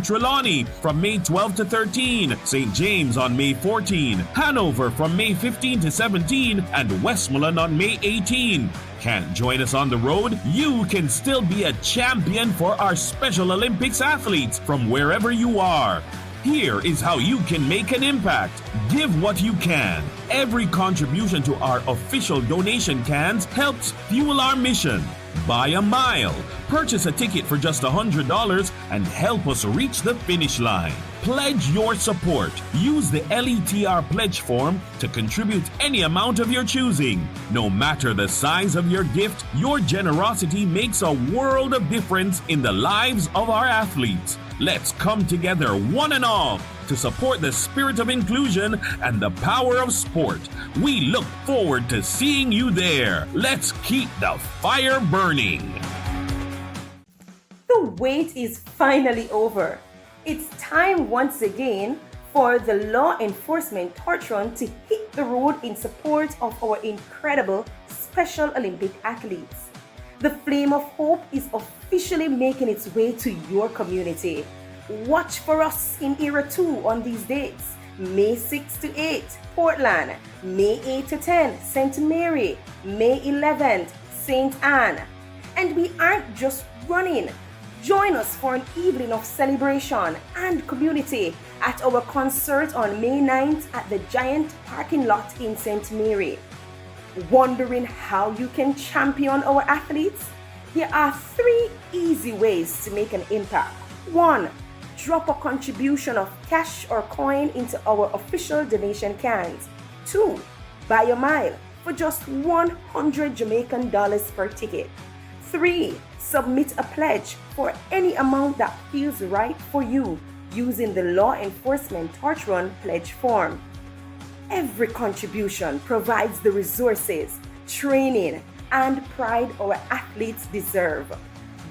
Trelawney from May 12 to 13, St. James on May 14, Hanover from May 15 to 17, and Westmoreland on May 18. Can't join us on the road? You can still be a champion for our Special Olympics athletes from wherever you are. Here is how you can make an impact. Give what you can. Every contribution to our official donation cans helps fuel our mission. Buy a mile. Purchase a ticket for just $100 and help us reach the finish line. Pledge your support. Use the LETR pledge form to contribute any amount of your choosing. No matter the size of your gift, your generosity makes a world of difference in the lives of our athletes. Let's come together, one and all, to support the spirit of inclusion and the power of sport. We look forward to seeing you there. Let's keep the fire burning. The wait is finally over. It's time once again for the law enforcement torch run to hit the road in support of our incredible Special Olympic athletes. The Flame of Hope is officially making its way to your community. Watch for us in Era 2 on these dates. May 6 to 8, Portland. May 8 to 10, St. Mary. May 11th, St. Anne. And we aren't just running. Join us for an evening of celebration and community at our concert on May 9th at the Giant parking lot in St. Mary. Wondering how you can champion our athletes? Here are 3 easy ways to make an impact. 1. Drop a contribution of cash or coin into our official donation cans. 2. Buy a mile for just 100 Jamaican dollars per ticket. 3. Submit a pledge for any amount that feels right for you using the Law Enforcement Torch Run pledge form. Every contribution provides the resources, training, and pride our athletes deserve.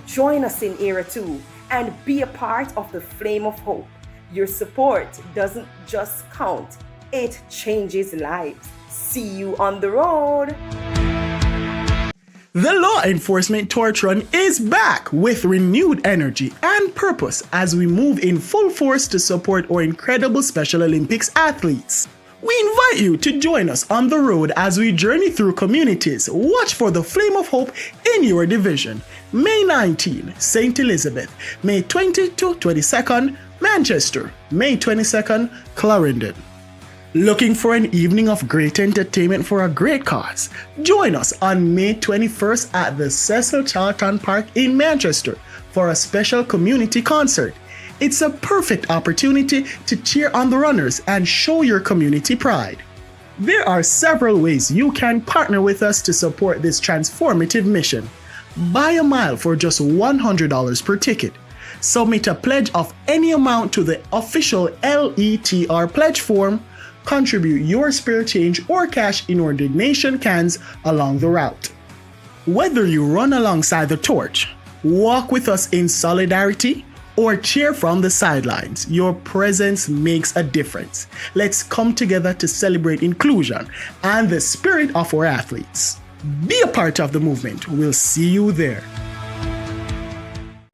Join us in Era 2 and be a part of the Flame of Hope. Your support doesn't just count, it changes lives. See you on the road. The Law Enforcement Torch Run is back with renewed energy and purpose as we move in full force to support our incredible Special Olympics athletes. We invite you to join us on the road as we journey through communities. Watch for the Flame of Hope in your division. May 19, St. Elizabeth. May 20 to 22nd, Manchester. May 22nd, Clarendon. Looking for an evening of great entertainment for a great cause? Join us on May 21st at the Cecil Charlton Park in Manchester for a special community concert. It's a perfect opportunity to cheer on the runners and show your community pride. There are several ways you can partner with us to support this transformative mission. Buy a mile for just $100 per ticket. Submit a pledge of any amount to the official LETR pledge form. Contribute your spare change or cash in our donation cans along the route. Whether you run alongside the torch, walk with us in solidarity, or cheer from the sidelines, your presence makes a difference. Let's come together to celebrate inclusion and the spirit of our athletes. Be a part of the movement. We'll see you there.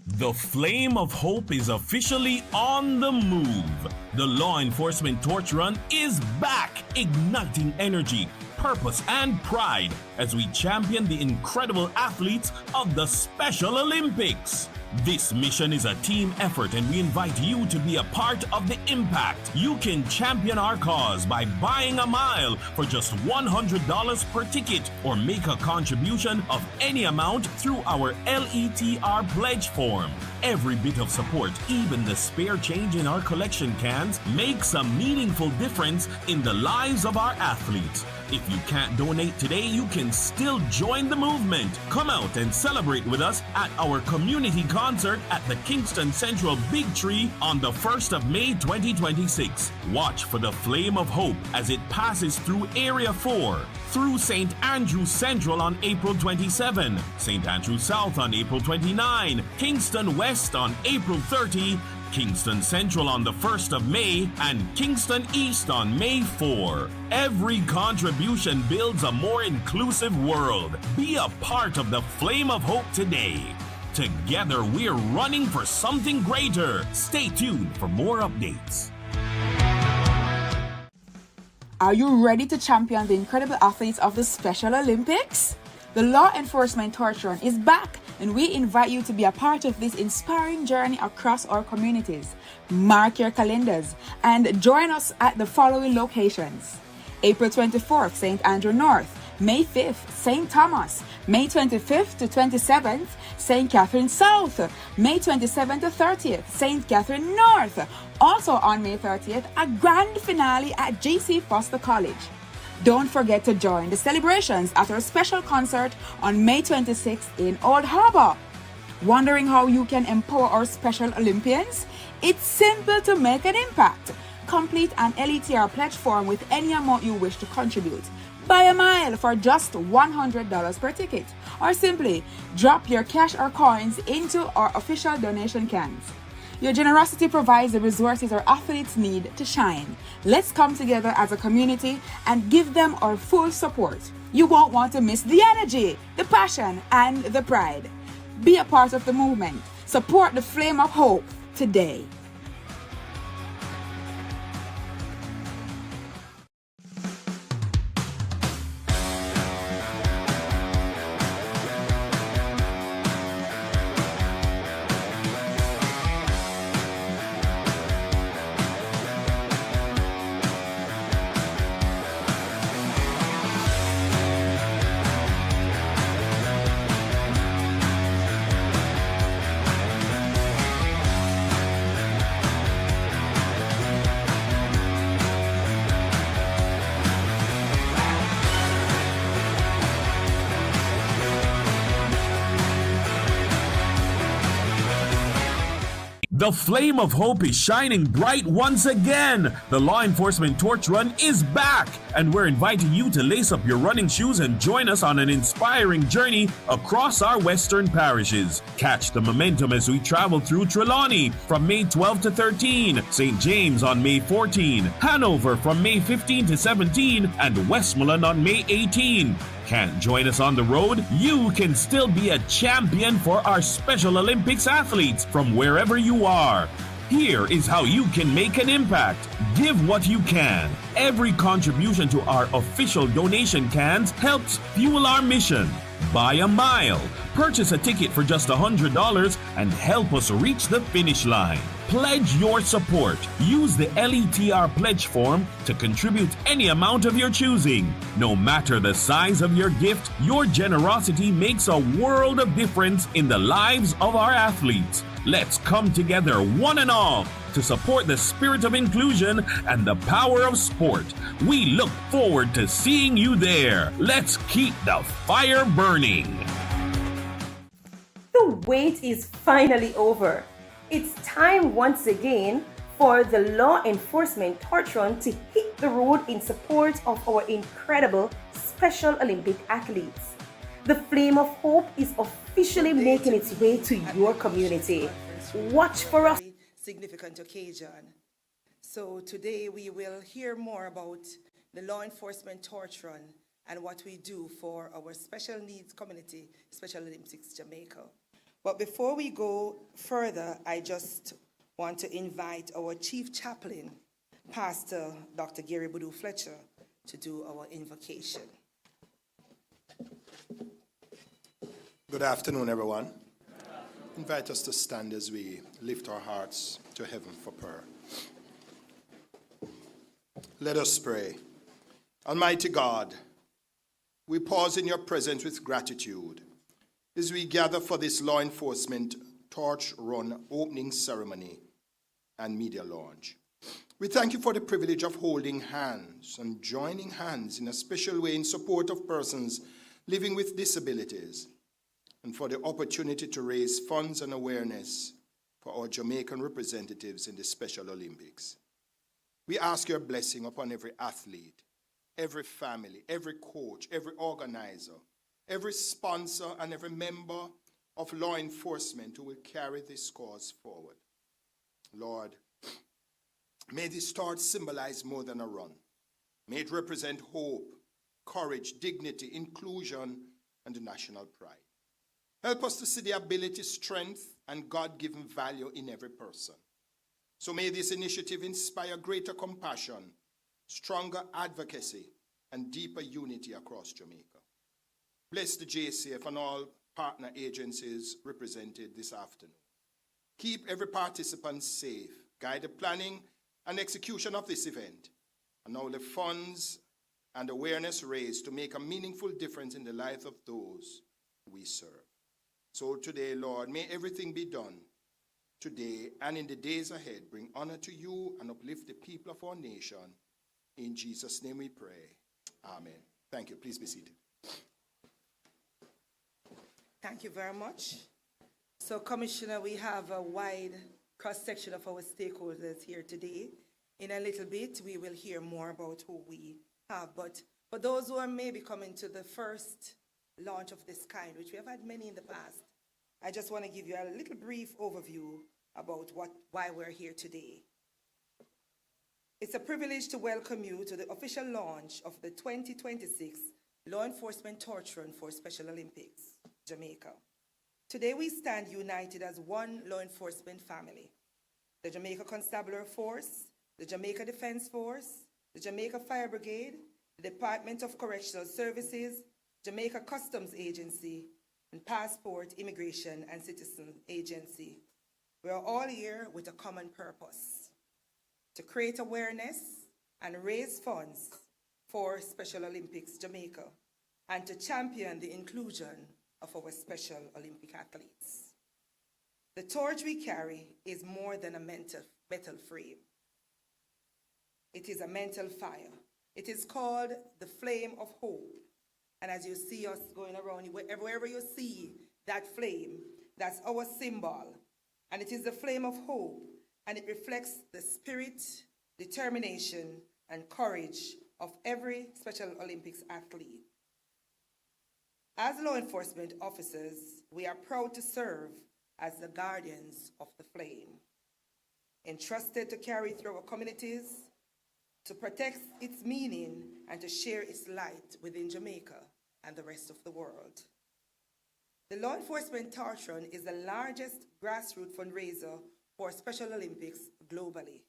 The Flame of Hope is officially on the move. The Law Enforcement Torch Run is back, igniting energy, purpose, and pride as we champion the incredible athletes of the Special Olympics. This mission is a team effort and we invite you to be a part of the impact. You can champion our cause by buying a mile for just $100 per ticket or make a contribution of any amount through our LETR pledge form. Every bit of support, even the spare change in our collection cans, makes a meaningful difference in the lives of our athletes. If you can't donate today, you can still join the movement. Come out and celebrate with us at our community concert at the Kingston Central Big Tree on the 1st of May 2026. Watch for the Flame of Hope as it passes through Area 4, through St. Andrew Central on April 27, St. Andrew South on April 29, Kingston West on April 30, Kingston Central on the 1st of May, and Kingston East on May 4. Every contribution builds a more inclusive world. Be a part of the Flame of Hope today. Together, we're running for something greater. Stay tuned for more updates. Are you ready to champion the incredible athletes of the Special Olympics? The Law Enforcement Torch Run is back, and we invite you to be a part of this inspiring journey across our communities. Mark your calendars and join us at the following locations: April 24th, St. Andrew North; May 5th, St. Thomas; May 25th to 27th, St. Catherine South; May 27th to 30th, St. Catherine North. Also on May 30th, a grand finale at GC Foster College. Don't forget to join the celebrations at our special concert on May 26th in Old Harbor. Wondering how you can empower our Special Olympians? It's simple to make an impact. Complete an LETR pledge form with any amount you wish to contribute. Buy a mile for just $100 per ticket, or simply drop your cash or coins into our official donation cans. Your generosity provides the resources our athletes need to shine. Let's come together as a community and give them our full support. You won't want to miss the energy, the passion, and the pride. Be a part of the movement. Support the flame of hope today. The flame of hope is shining bright once again. The Law Enforcement Torch Run is back, and we're inviting you to lace up your running shoes and join us on an inspiring journey across our western parishes. Catch the momentum as we travel through Trelawney from May 12 to 13, St. James on May 14, Hanover from May 15 to 17, and Westmoreland on May 18. Can't join us on the road? You can still be a champion for our Special Olympics athletes from wherever you are. Here is how you can make an impact. Give what you can. Every contribution to our official donation cans helps fuel our mission. Buy a mile. Purchase a ticket for just $100 and help us reach the finish line. Pledge your support. Use the LETR pledge form to contribute any amount of your choosing. No matter the size of your gift, your generosity makes a world of difference in the lives of our athletes. Let's come together, one and all, to support the spirit of inclusion and the power of sport. We look forward to seeing you there. Let's keep the fire burning. The wait is finally over. It's time once again for the Law Enforcement Torch Run to hit the road in support of our incredible Special Olympic athletes. The flame of hope is officially making its way to your community. Watch for us. Significant occasion. So today we will hear more about the Law Enforcement Torch Run and what we do for our special needs community, Special Olympics Jamaica. But before we go further, I just want to invite our Chief Chaplain, Pastor Dr. Gary Boudou Fletcher, to do our invocation. Good afternoon, everyone. Invite us to stand as we lift our hearts to heaven for prayer. Let us pray. Almighty God, we pause in your presence with gratitude as we gather for this Law Enforcement Torch Run opening ceremony and media launch. We thank you for the privilege of holding hands and joining hands in a special way in support of persons living with disabilities, and for the opportunity to raise funds and awareness for our Jamaican representatives in the Special Olympics. We ask your blessing upon every athlete, every family, every coach, every organizer, every sponsor, and every member of law enforcement who will carry this cause forward. Lord, may this start symbolize more than a run. May it represent hope, courage, dignity, inclusion, and national pride. Help us to see the ability, strength, and God-given value in every person. So may this initiative inspire greater compassion, stronger advocacy, and deeper unity across Jamaica. Bless the JCF and all partner agencies represented this afternoon. Keep every participant safe. Guide the planning and execution of this event, and all the funds and awareness raised to make a meaningful difference in the lives of those we serve. So today, Lord, may everything be done today and in the days ahead bring honor to you and uplift the people of our nation. In Jesus' name we pray. Amen. Thank you. Please be seated. Thank you very much. So, Commissioner, we have a wide cross-section of our stakeholders here today. In a little bit, we will hear more about who we have. But for those who are maybe coming to the first launch of this kind, which we have had many in the past, I just want to give you a little brief overview about why we're here today. It's a privilege to welcome you to the official launch of the 2026 Law Enforcement Torch Run for Special Olympics, Jamaica. Today we stand united as one law enforcement family. The Jamaica Constabulary Force, the Jamaica Defense Force, the Jamaica Fire Brigade, the Department of Correctional Services, Jamaica Customs Agency, and Passport, Immigration, and Citizen Agency. We are all here with a common purpose: to create awareness and raise funds for Special Olympics Jamaica, and to champion the inclusion of our Special Olympic athletes. The torch we carry is more than a metal frame. It is a mental fire. It is called the flame of hope. And as you see us going around, wherever you see that flame, that's our symbol. And it is the flame of hope, and it reflects the spirit, determination, and courage of every Special Olympics athlete. As law enforcement officers, we are proud to serve as the guardians of the flame, entrusted to carry through our communities, to protect its meaning, and to share its light within Jamaica and the rest of the world. The Law Enforcement Torch Run is the largest grassroots fundraiser for Special Olympics globally.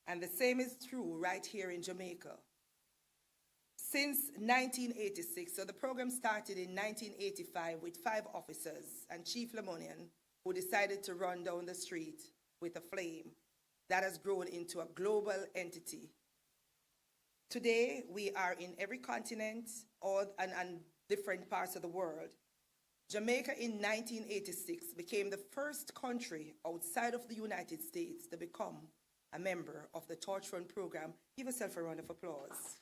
And the same is true right here in Jamaica. Since 1986, so the program started in 1985 with 5 officers and Chief Lemonian, who decided to run down the street with a flame that has grown into a global entity. Today, we are in every continent and different parts of the world. Jamaica in 1986 became the first country outside of the United States to become a member of the Torch Run program. Give yourself a round of applause.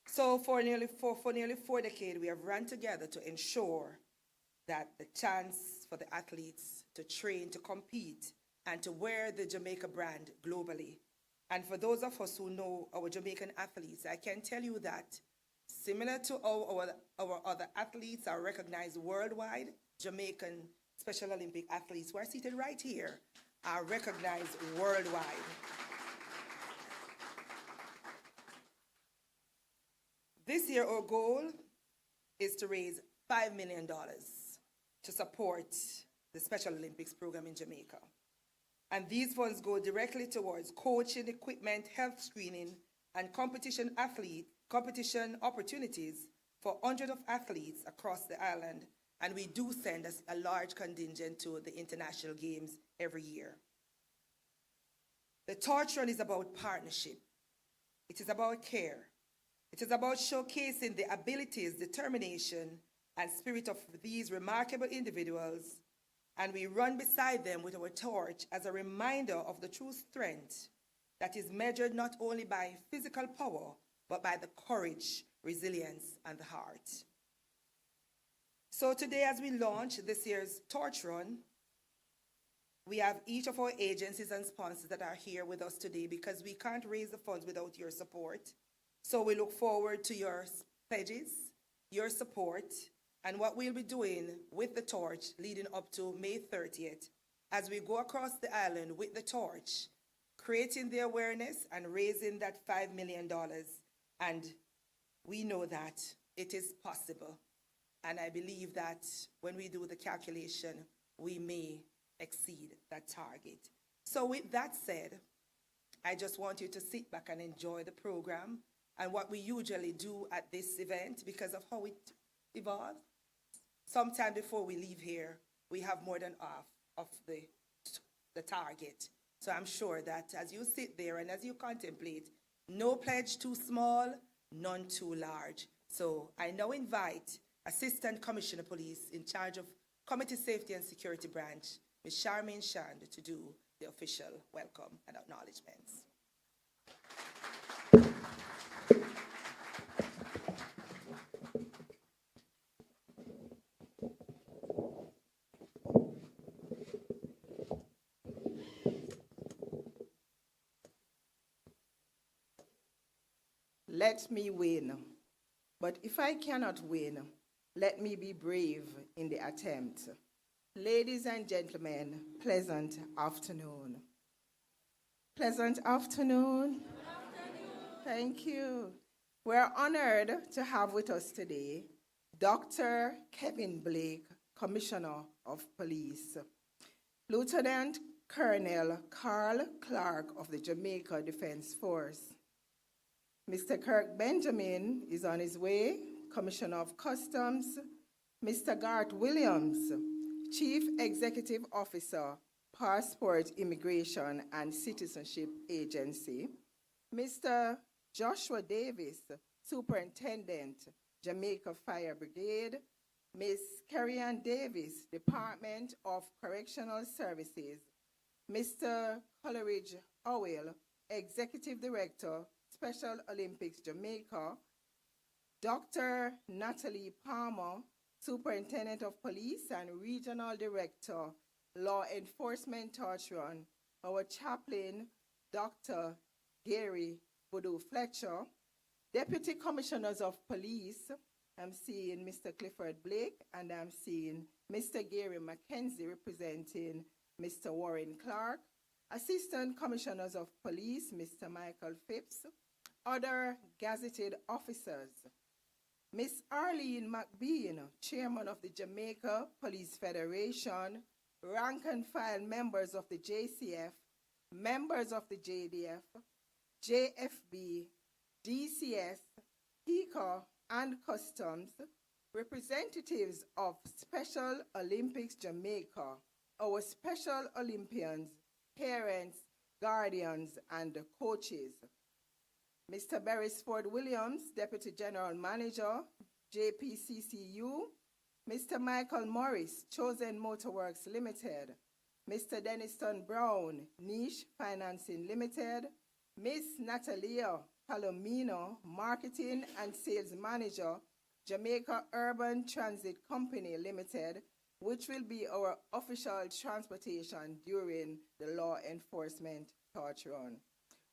So for nearly 4 decades, we have run together to ensure that the chance for the athletes to train, to compete, and to wear the Jamaica brand globally. And for those of us who know our Jamaican athletes, I can tell you that similar to our other athletes are recognized worldwide, Jamaican Special Olympic athletes who are seated right here are recognized worldwide. This year, our goal is to raise $5 million to support the Special Olympics program in Jamaica. And these funds go directly towards coaching, equipment, health screening, and competition opportunities for hundreds of athletes across the island. And we do send a large contingent to the international games every year. The Torch Run is about partnership. It is about care. It is about showcasing the abilities, determination, and spirit of these remarkable individuals, and we run beside them with our torch as a reminder of the true strength that is measured not only by physical power, but by the courage, resilience, and the heart. So today, as we launch this year's Torch Run, we have each of our agencies and sponsors that are here with us today because we can't raise the funds without your support. So we look forward to your pledges, your support, and what we'll be doing with the torch leading up to May 30th as we go across the island with the torch, creating the awareness and raising that $5 million and we know that it is possible. And I believe that when we do the calculation, we may exceed that target. So with that said, I just want you to sit back and enjoy the program and what we usually do at this event because of how it evolves. Sometime before we leave here, we have more than half of the target. So I'm sure that as you sit there and as you contemplate, no pledge too small, none too large. So I now invite Assistant Commissioner of Police in charge of Community Safety and Security Branch, Ms. Charmaine Shand, to do the official welcome and acknowledgements. Let me win. But if I cannot win, let me be brave in the attempt. Ladies and gentlemen, pleasant afternoon. Pleasant afternoon. Thank you. We're honored to have with us today Dr. Kevin Blake, Commissioner of Police, Lieutenant Colonel Carl Clark of the Jamaica Defense Force. Mr. Kirk Benjamin is on his way, Commissioner of Customs. Mr. Garth Williams, Chief Executive Officer, Passport, Immigration and Citizenship Agency. Mr. Joshua Davis, Superintendent, Jamaica Fire Brigade. Ms. Carrie-Ann Davis, Department of Correctional Services. Mr. Coleridge Howell, Executive Director, Special Olympics Jamaica. Dr. Natalie Palmer, Superintendent of Police and Regional Director, Law Enforcement Torch Run. Our chaplain, Dr. Gary Boudou Fletcher. Deputy Commissioners of Police, I'm seeing Mr. Clifford Blake and I'm seeing Mr. Gary McKenzie representing Mr. Warren Clark. Assistant Commissioners of Police, Mr. Michael Phipps. Other gazetted officers, Miss Arlene McBean, Chairman of the Jamaica Police Federation, rank and file members of the JCF, members of the JDF, JFB, DCS, HECA, and Customs, representatives of Special Olympics Jamaica, our Special Olympians, parents, guardians, and coaches. Mr. Beresford Williams, Deputy General Manager, JPCCU. Mr. Michael Morris, Chosen Motorworks Limited. Mr. Denniston Brown, Niche Financing Limited. Miss Natalia Palomino, Marketing and Sales Manager, Jamaica Urban Transit Company Limited, which will be our official transportation during the law enforcement torch run.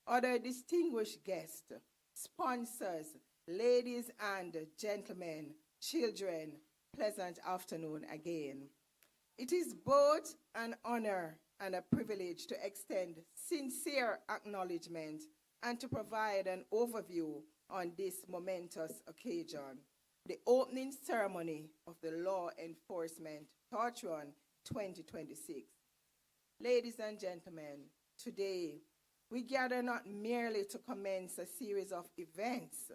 Other distinguished guests, sponsors, ladies and gentlemen, children, pleasant afternoon again. It is both an honor and a privilege to extend sincere acknowledgement and to provide an overview on this momentous occasion, the opening ceremony of the Law Enforcement Torch Run 2026. Ladies and gentlemen, today we gather not merely to commence a series of events,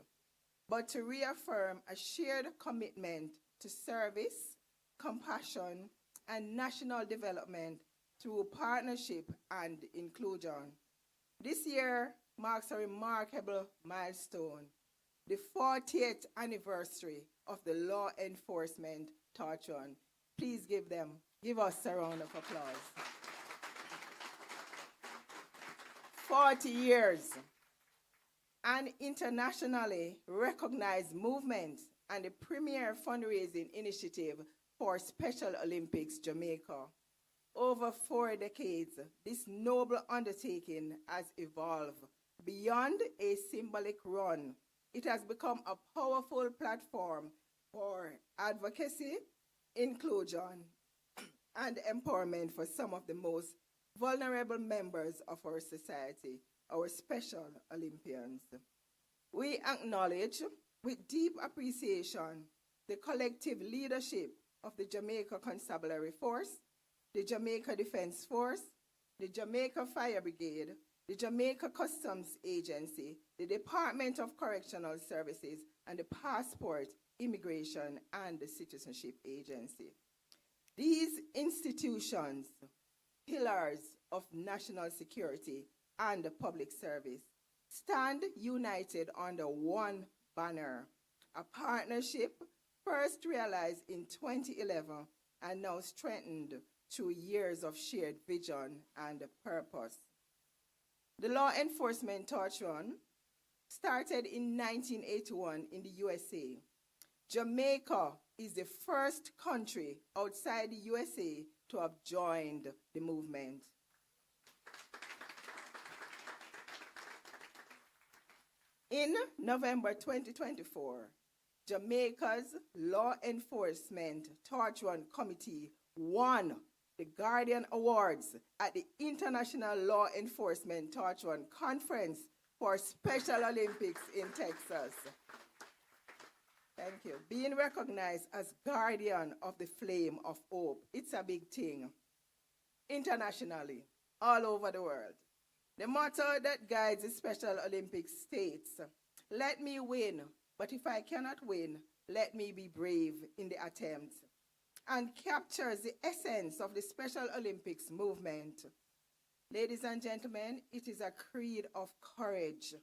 but to reaffirm a shared commitment to service, compassion, and national development through partnership and inclusion. This year marks a remarkable milestone, the 40th anniversary of the Law Enforcement Torch Run. Please give us a round of applause. 40 years, an internationally recognized movement and the premier fundraising initiative for Special Olympics Jamaica. Over 4 decades, this noble undertaking has evolved beyond a symbolic run. It has become a powerful platform for advocacy, inclusion, and empowerment for some of the most vulnerable members of our society, our Special Olympians. We acknowledge with deep appreciation the collective leadership of the Jamaica Constabulary Force, the Jamaica Defense Force, the Jamaica Fire Brigade, the Jamaica Customs Agency, the Department of Correctional Services, and the Passport, Immigration, and the Citizenship Agency. These institutions, pillars of national security and public service, stand united under one banner, a partnership first realized in 2011 and now strengthened through years of shared vision and purpose. The law enforcement torch run started in 1981 in the USA. Jamaica is the first country outside the USA to have joined the movement. In November 2024, Jamaica's Law Enforcement Torch Run Committee won the Guardian Awards at the International Law Enforcement Torch Run Conference for Special Olympics in Texas. Thank you. Being recognized as Guardian of the Flame of Hope, it's a big thing. Internationally, all over the world. The motto that guides the Special Olympics states, "Let me win, but if I cannot win, let me be brave in the attempt," and captures the essence of the Special Olympics movement. Ladies and gentlemen, it is a creed of courage,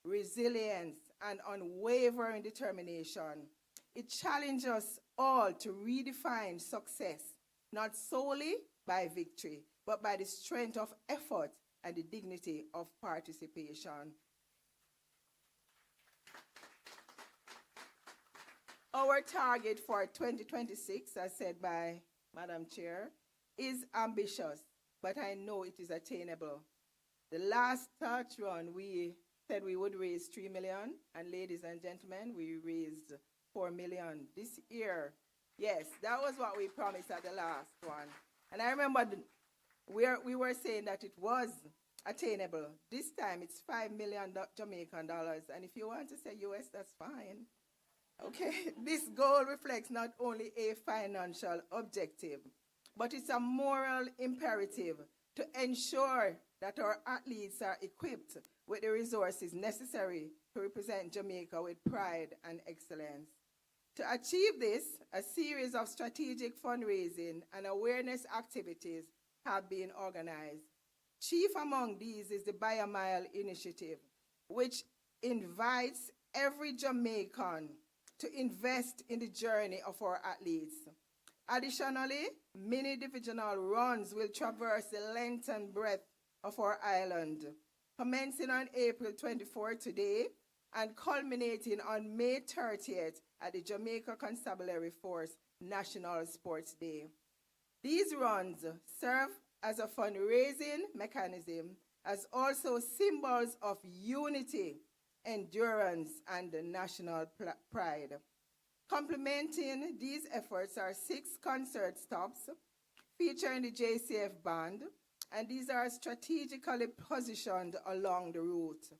resilience, and unwavering determination. It challenges us all to redefine success, not solely by victory, but by the strength of effort and the dignity of participation. Our target for 2026, as said by Madam Chair, is ambitious, but I know it is attainable. The last torch run, we said we would raise 3 million, and ladies and gentlemen, we raised 4 million this year. Yes, that was what we promised at the last one. And I remember we were saying that it was attainable. This time it's $5 million Jamaican dollars, and if you want to say US, that's fine. Okay, this goal reflects not only a financial objective, but it's a moral imperative to ensure that our athletes are equipped with the resources necessary to represent Jamaica with pride and excellence. To achieve this, a series of strategic fundraising and awareness activities have been organized. Chief among these is the Buy a Mile initiative, which invites every Jamaican to invest in the journey of our athletes. Additionally, many divisional runs will traverse the length and breadth of our island, commencing on April 24 today and culminating on May 30th at the Jamaica Constabulary Force National Sports Day. These runs serve as a fundraising mechanism, as also symbols of unity, endurance, and national pride. Complementing these efforts are 6 concert stops featuring the JCF band, and these are strategically positioned along the route.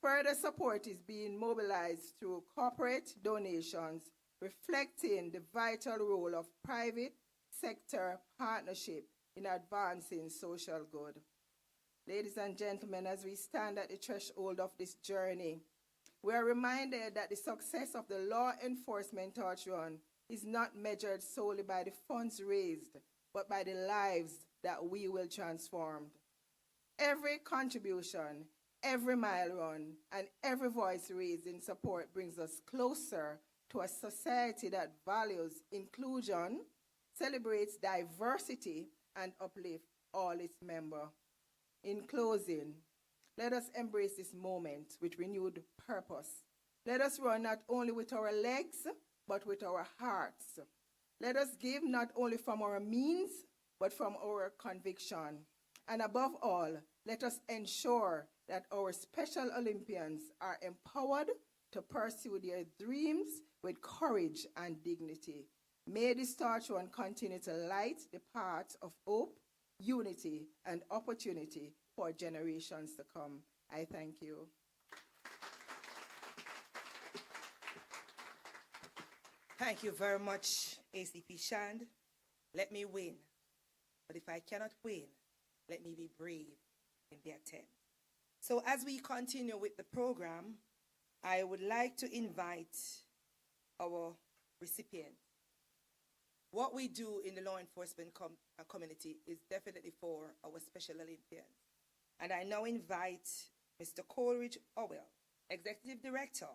Further support is being mobilized through corporate donations, reflecting the vital role of private sector partnership in advancing social good. Ladies and gentlemen, as we stand at the threshold of this journey, we are reminded that the success of the law enforcement torch run is not measured solely by the funds raised, but by the lives that we will transform. Every contribution, every mile run, and every voice raised in support brings us closer to a society that values inclusion, celebrates diversity, and uplifts all its members. In closing, let us embrace this moment with renewed purpose. Let us run not only with our legs, but with our hearts. Let us give not only from our means, but from our conviction. And above all, let us ensure that our Special Olympians are empowered to pursue their dreams with courage and dignity. May this torch run continue to light the path of hope, unity, and opportunity for generations to come. I thank you. Thank you very much, ACP Shand. Let me win. But if I cannot win, let me be brave in the attempt. So as we continue with the program, I would like to invite our recipients. What we do in the law enforcement community is definitely for our Special Olympians. And I now invite Mr. Coleridge Owell, Executive Director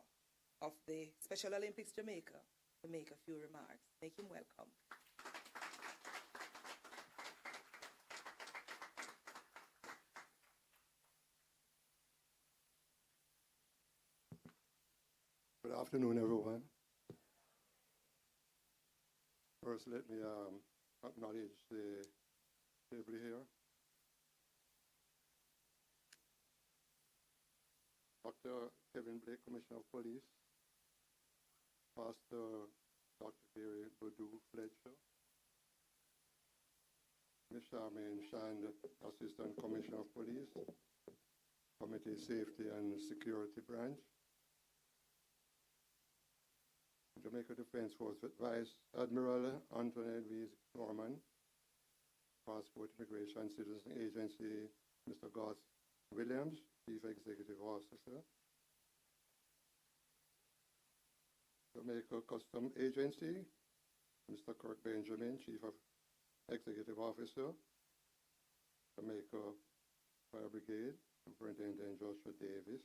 of the Special Olympics Jamaica, to make a few remarks. Make him welcome. Good afternoon, everyone. First, let me acknowledge the table here. Dr. Kevin Blake, Commissioner of Police. Pastor Dr. Gary Boudou Fletcher. Ms. Charmaine Shand, Assistant Commissioner of Police. Committee Safety and Security Branch. Jamaica Defense Force Vice Admiral Anthony Louise Norman, Passport Immigration Citizen Agency, Mr. Gus Williams, Chief Executive Officer, Jamaica Custom Agency, Mr. Kirk Benjamin, Chief of Executive Officer, Jamaica Fire Brigade, Superintendent Joshua Davis,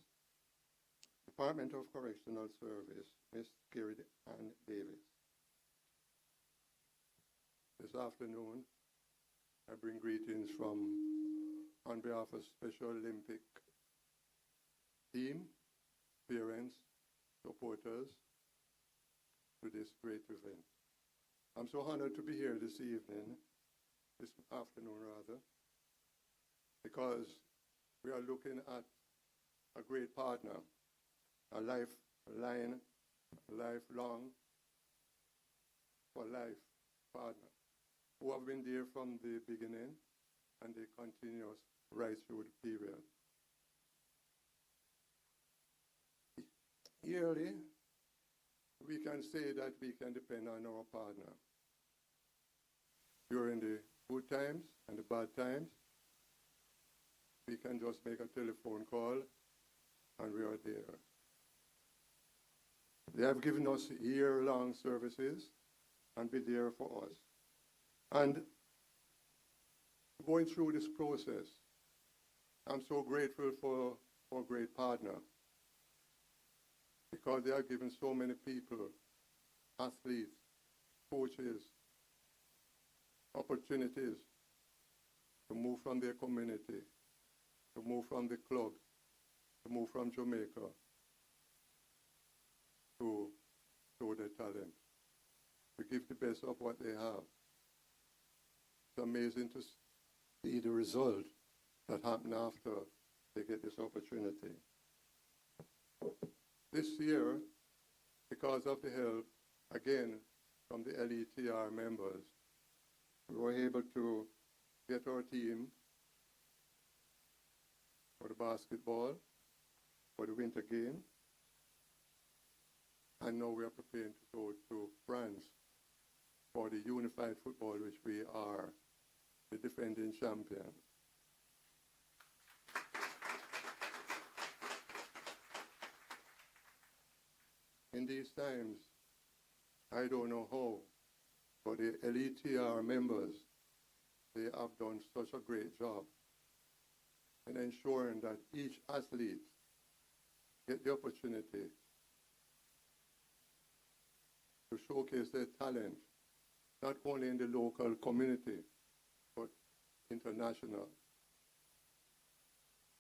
Department of Correctional Service, Ms. Carrie Ann Davis. This afternoon, I bring greetings on behalf of Special Olympic team, parents, supporters to this great event. I'm so honored to be here this afternoon rather, because we are looking at a great partner, a lifelong, for life partner, who have been there from the beginning and they continue right through the period. Yearly, we can say that we can depend on our partner. During the good times and the bad times, we can just make a telephone call and we are there. They have given us year-long services and be there for us. And going through this process, I'm so grateful for a great partner, because they are giving so many people, athletes, coaches, opportunities to move from their community, to move from the club, to move from Jamaica, to show their talent, to give the best of what they have. It's amazing to see the result that happen after they get this opportunity. This year, because of the help, again, from the LETR members, we were able to get our team for the basketball, for the winter game, and now we are preparing to go to France for the unified football, which we are the defending champion. In these times, I don't know how, but the LETR members, they have done such a great job in ensuring that each athlete get the opportunity to showcase their talent, not only in the local community, but international.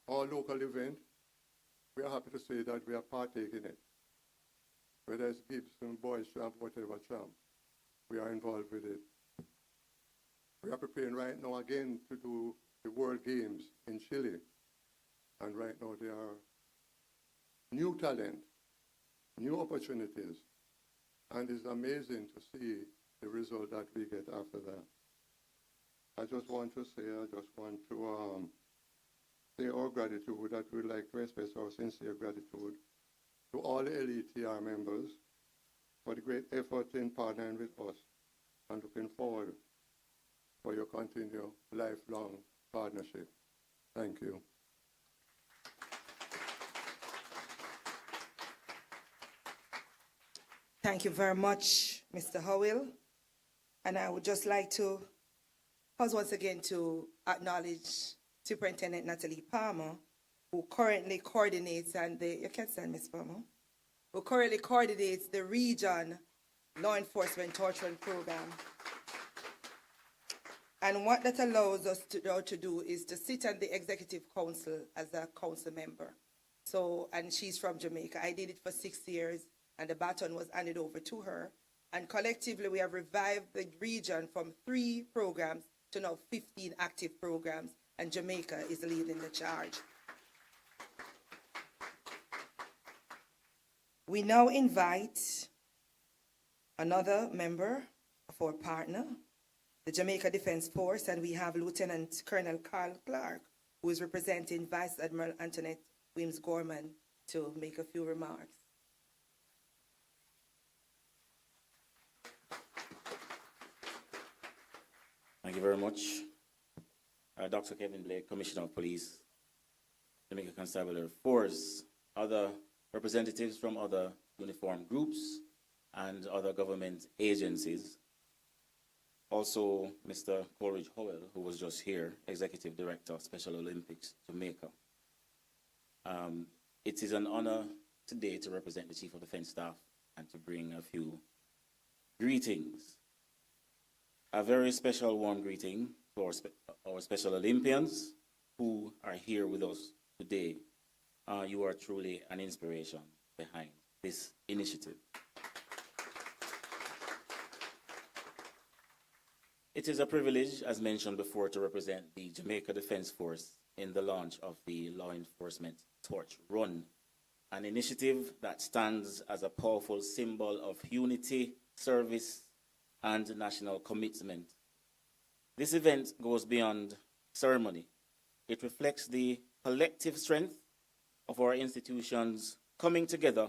Our local event, we are happy to say that we are partaking in it. Whether it's Gibson, Boys Champ, whatever champ, we are involved with it. We are preparing right now again to do the World Games in Chile. And right now there are new talent, new opportunities. And it's amazing to see the result that we get after that. I just want to say our gratitude, that we'd like to express our sincere gratitude to all the LETR members for the great effort in partnering with us and looking forward for your continued lifelong partnership. Thank you. Thank you very much, Mr. Howell. And I would just like to pause once again to acknowledge Superintendent Natalie Palmer, who currently coordinates, you can stand, Ms. Palmer, who currently coordinates the region law enforcement torture program. And what that allows us to do is to sit on the executive council as a council member. So, and she's from Jamaica. I did it for 6 years, and the baton was handed over to her. And collectively, we have revived the region from 3 programs to now 15 active programs, and Jamaica is leading the charge. We now invite another member of our partner, the Jamaica Defense Force, and we have Lieutenant Colonel Carl Clark, who is representing Vice Admiral Antoinette Weems-Gorman, to make a few remarks. Thank you very much. Dr. Kevin Blake, Commissioner of Police, Jamaica Constabulary Force, other representatives from other uniformed groups and other government agencies. Also, Mr. Coleridge Howell, who was just here, Executive Director of Special Olympics, Jamaica. It is an honor today to represent the Chief of Defense Staff and to bring a few greetings. A very special warm greeting for our Special Olympians who are here with us today. You are truly an inspiration behind this initiative. It is a privilege, as mentioned before, to represent the Jamaica Defense Force in the launch of the Law Enforcement Torch Run, an initiative that stands as a powerful symbol of unity, service, and national commitment. This event goes beyond ceremony. It reflects the collective strength of our institutions coming together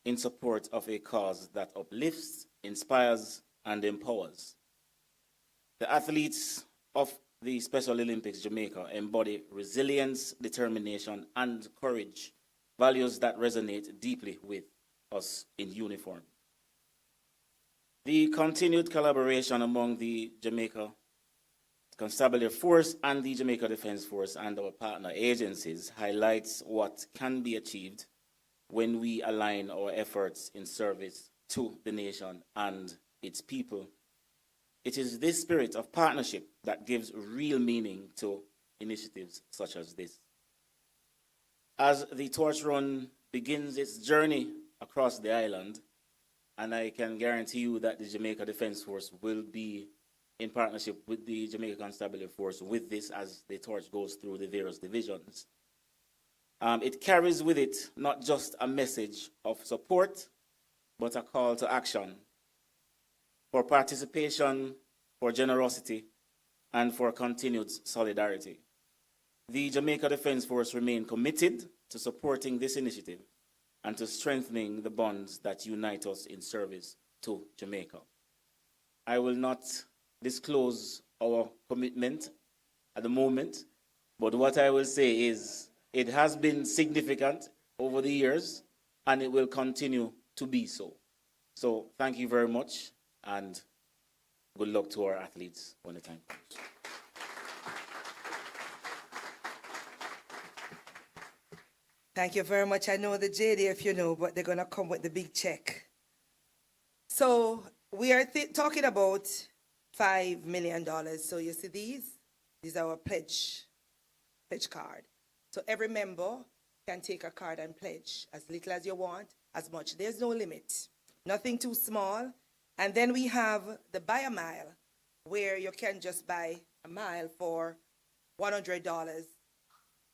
in support of a cause that uplifts, inspires, and empowers. The athletes of the Special Olympics Jamaica embody resilience, determination, and courage, values that resonate deeply with us in uniform. The continued collaboration among the Jamaica Constabulary Force and the Jamaica Defense Force and our partner agencies highlights what can be achieved when we align our efforts in service to the nation and its people. It is this spirit of partnership that gives real meaning to initiatives such as this. As the Torch Run begins its journey across the island, and I can guarantee you that the Jamaica Defense Force will be in partnership with the Jamaica Constabulary Force with this as the torch goes through the various divisions. It carries with it not just a message of support, but a call to action for participation, for generosity, and for continued solidarity. The Jamaica Defense Force remain committed to supporting this initiative and to strengthening the bonds that unite us in service to Jamaica. I will not disclose our commitment at the moment, but what I will say is it has been significant over the years and it will continue to be so. So thank you very much and good luck to our athletes when the time comes. Thank you very much. I know the JDF, you know, but they're going to come with the big check. So we are talking about $5 million. So you see these are our pledge card. So every member can take a card and pledge as little as you want, as much. There's no limit, nothing too small. And then we have the buy a mile, where you can just buy a mile for $100.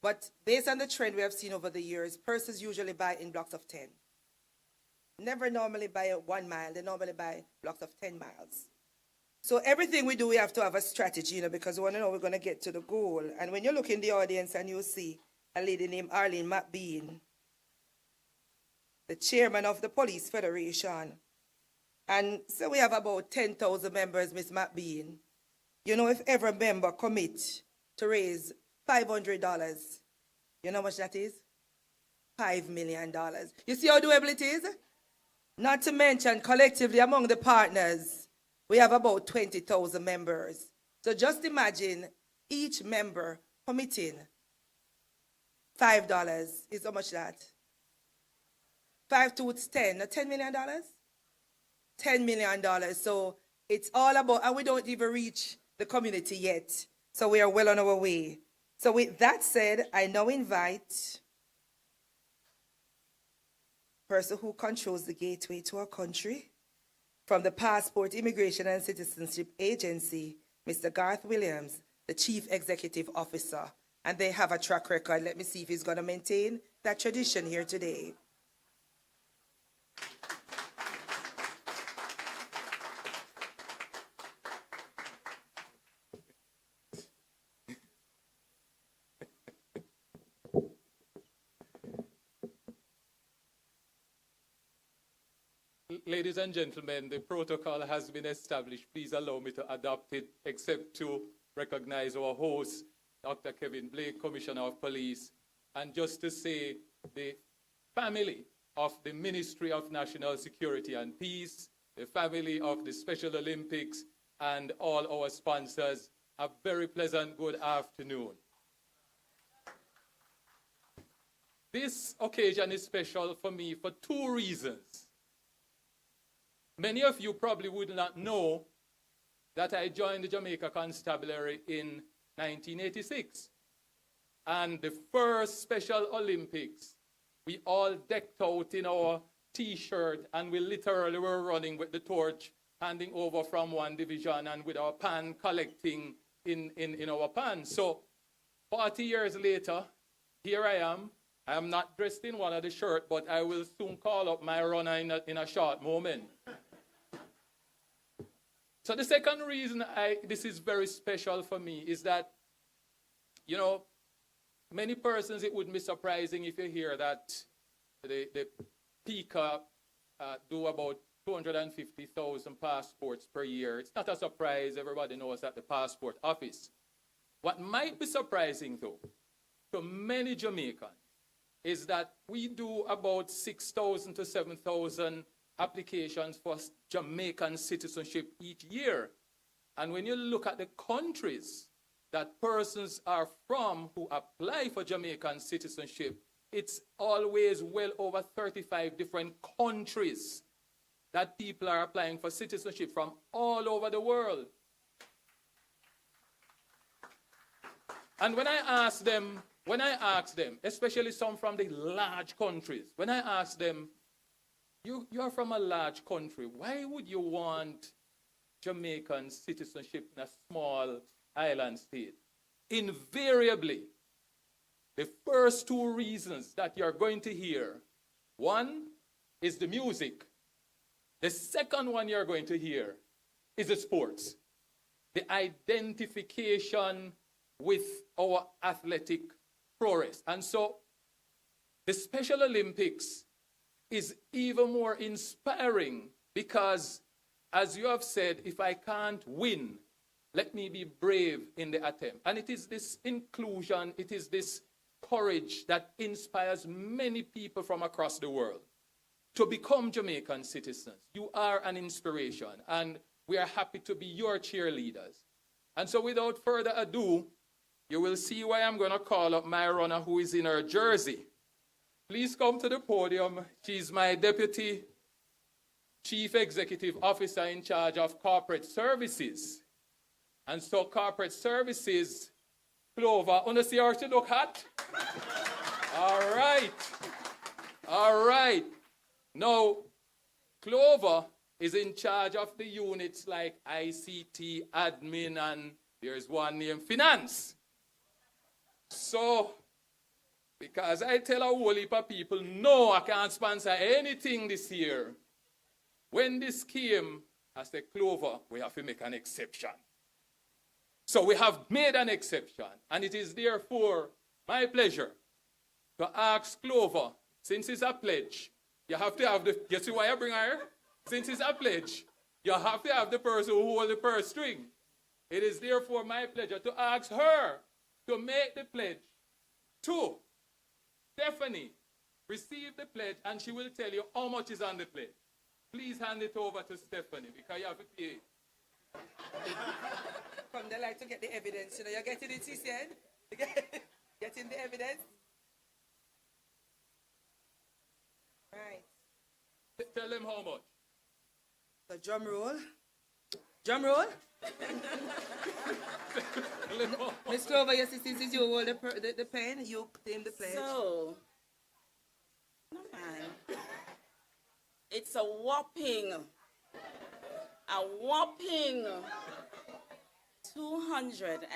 But based on the trend we have seen over the years, persons usually buy in blocks of 10. Never normally buy 1 mile, they normally buy blocks of 10 miles. So everything we do, we have to have a strategy, because we want to know we're going to get to the goal. And when you look in the audience and you see a lady named Arlene McBean, the chairman of the Police Federation, And so we have about 10,000 members, Ms. McBean. You know, if every member commit to raise $500, you know how much that is? $5 million. You see how doable it is? Not to mention, collectively among the partners, we have about 20,000 members. So just imagine each member committing $5 is how much that? 5 to 10, not $10 million? $10 million. So it's all about, and we don't even reach the community yet. So we are well on our way. So with that said, I now invite the person who controls the gateway to our country from the Passport, Immigration and Citizenship Agency, Mr. Garth Williams, the Chief Executive Officer. And they have a track record. Let me see if he's going to maintain that tradition here today. Ladies and gentlemen, the protocol has been established. Please allow me to adopt it, except to recognize our host, Dr. Kevin Blake, Commissioner of Police, and just to say the family of the Ministry of National Security and Peace, the family of the Special Olympics, and all our sponsors, a very pleasant good afternoon. This occasion is special for me for two reasons. Many of you probably would not know that I joined the Jamaica Constabulary in 1986. And the first Special Olympics, we all decked out in our T-shirt, and we literally were running with the torch, handing over from one division and with our pan collecting in our pan. So 40 years later, here I am. I am not dressed in one of the shirt, but I will soon call up my runner in a short moment. So the second reason this is very special for me is that, you know, many persons, it would be surprising if you hear that the PICA do about 250,000 passports per year. It's not a surprise. Everybody knows that the passport office. What might be surprising, though, to many Jamaicans is that we do about 6,000 to 7,000 applications for Jamaican citizenship each year. And when you look at the countries that persons are from who apply for Jamaican citizenship, it's always well over 35 different countries that people are applying for citizenship from all over the world. And when I ask them, especially some from the large countries, when I ask them, you're from a large country, why would you want Jamaican citizenship in a small island state? Invariably, the first two reasons that you're going to hear, one is the music. The second one you're going to hear is the sports. The identification with our athletic prowess. And so the Special Olympics is even more inspiring because, as you have said, if I can't win, let me be brave in the attempt. And it is this inclusion, it is this courage that inspires many people from across the world to become Jamaican citizens. You are an inspiration, and we are happy to be your cheerleaders. And so without further ado, you will see why I'm going to call up my runner who is in her jersey. Please come to the podium. She's my Deputy Chief Executive Officer in charge of Corporate Services. And so Corporate Services, Clover, wanna see how she look hot? All right. All right. Now, Clover is in charge of the units like ICT, admin, and there's one named Finance. So, because I tell a whole heap of people, no, I can't sponsor anything this year. When this came, I said, Clover, we have to make an exception. So we have made an exception, and it is therefore my pleasure to ask Clover, since it's a pledge, you have to have you see why I bring her? Since it's a pledge, you have to have the person who holds the purse string. It is therefore my pleasure to ask her to make the pledge to Stephanie. Receive the pledge, and she will tell you how much is on the pledge. Please hand it over to Stephanie because you have to pay. From the like to get the evidence. You know, you're getting it, she said. Getting the evidence. Right. Tell them how much. So drum roll. Drum roll. Miss Clover, your sister, since you hold the pen, you claim the pledge. So, no man. It's a whopping $250,000.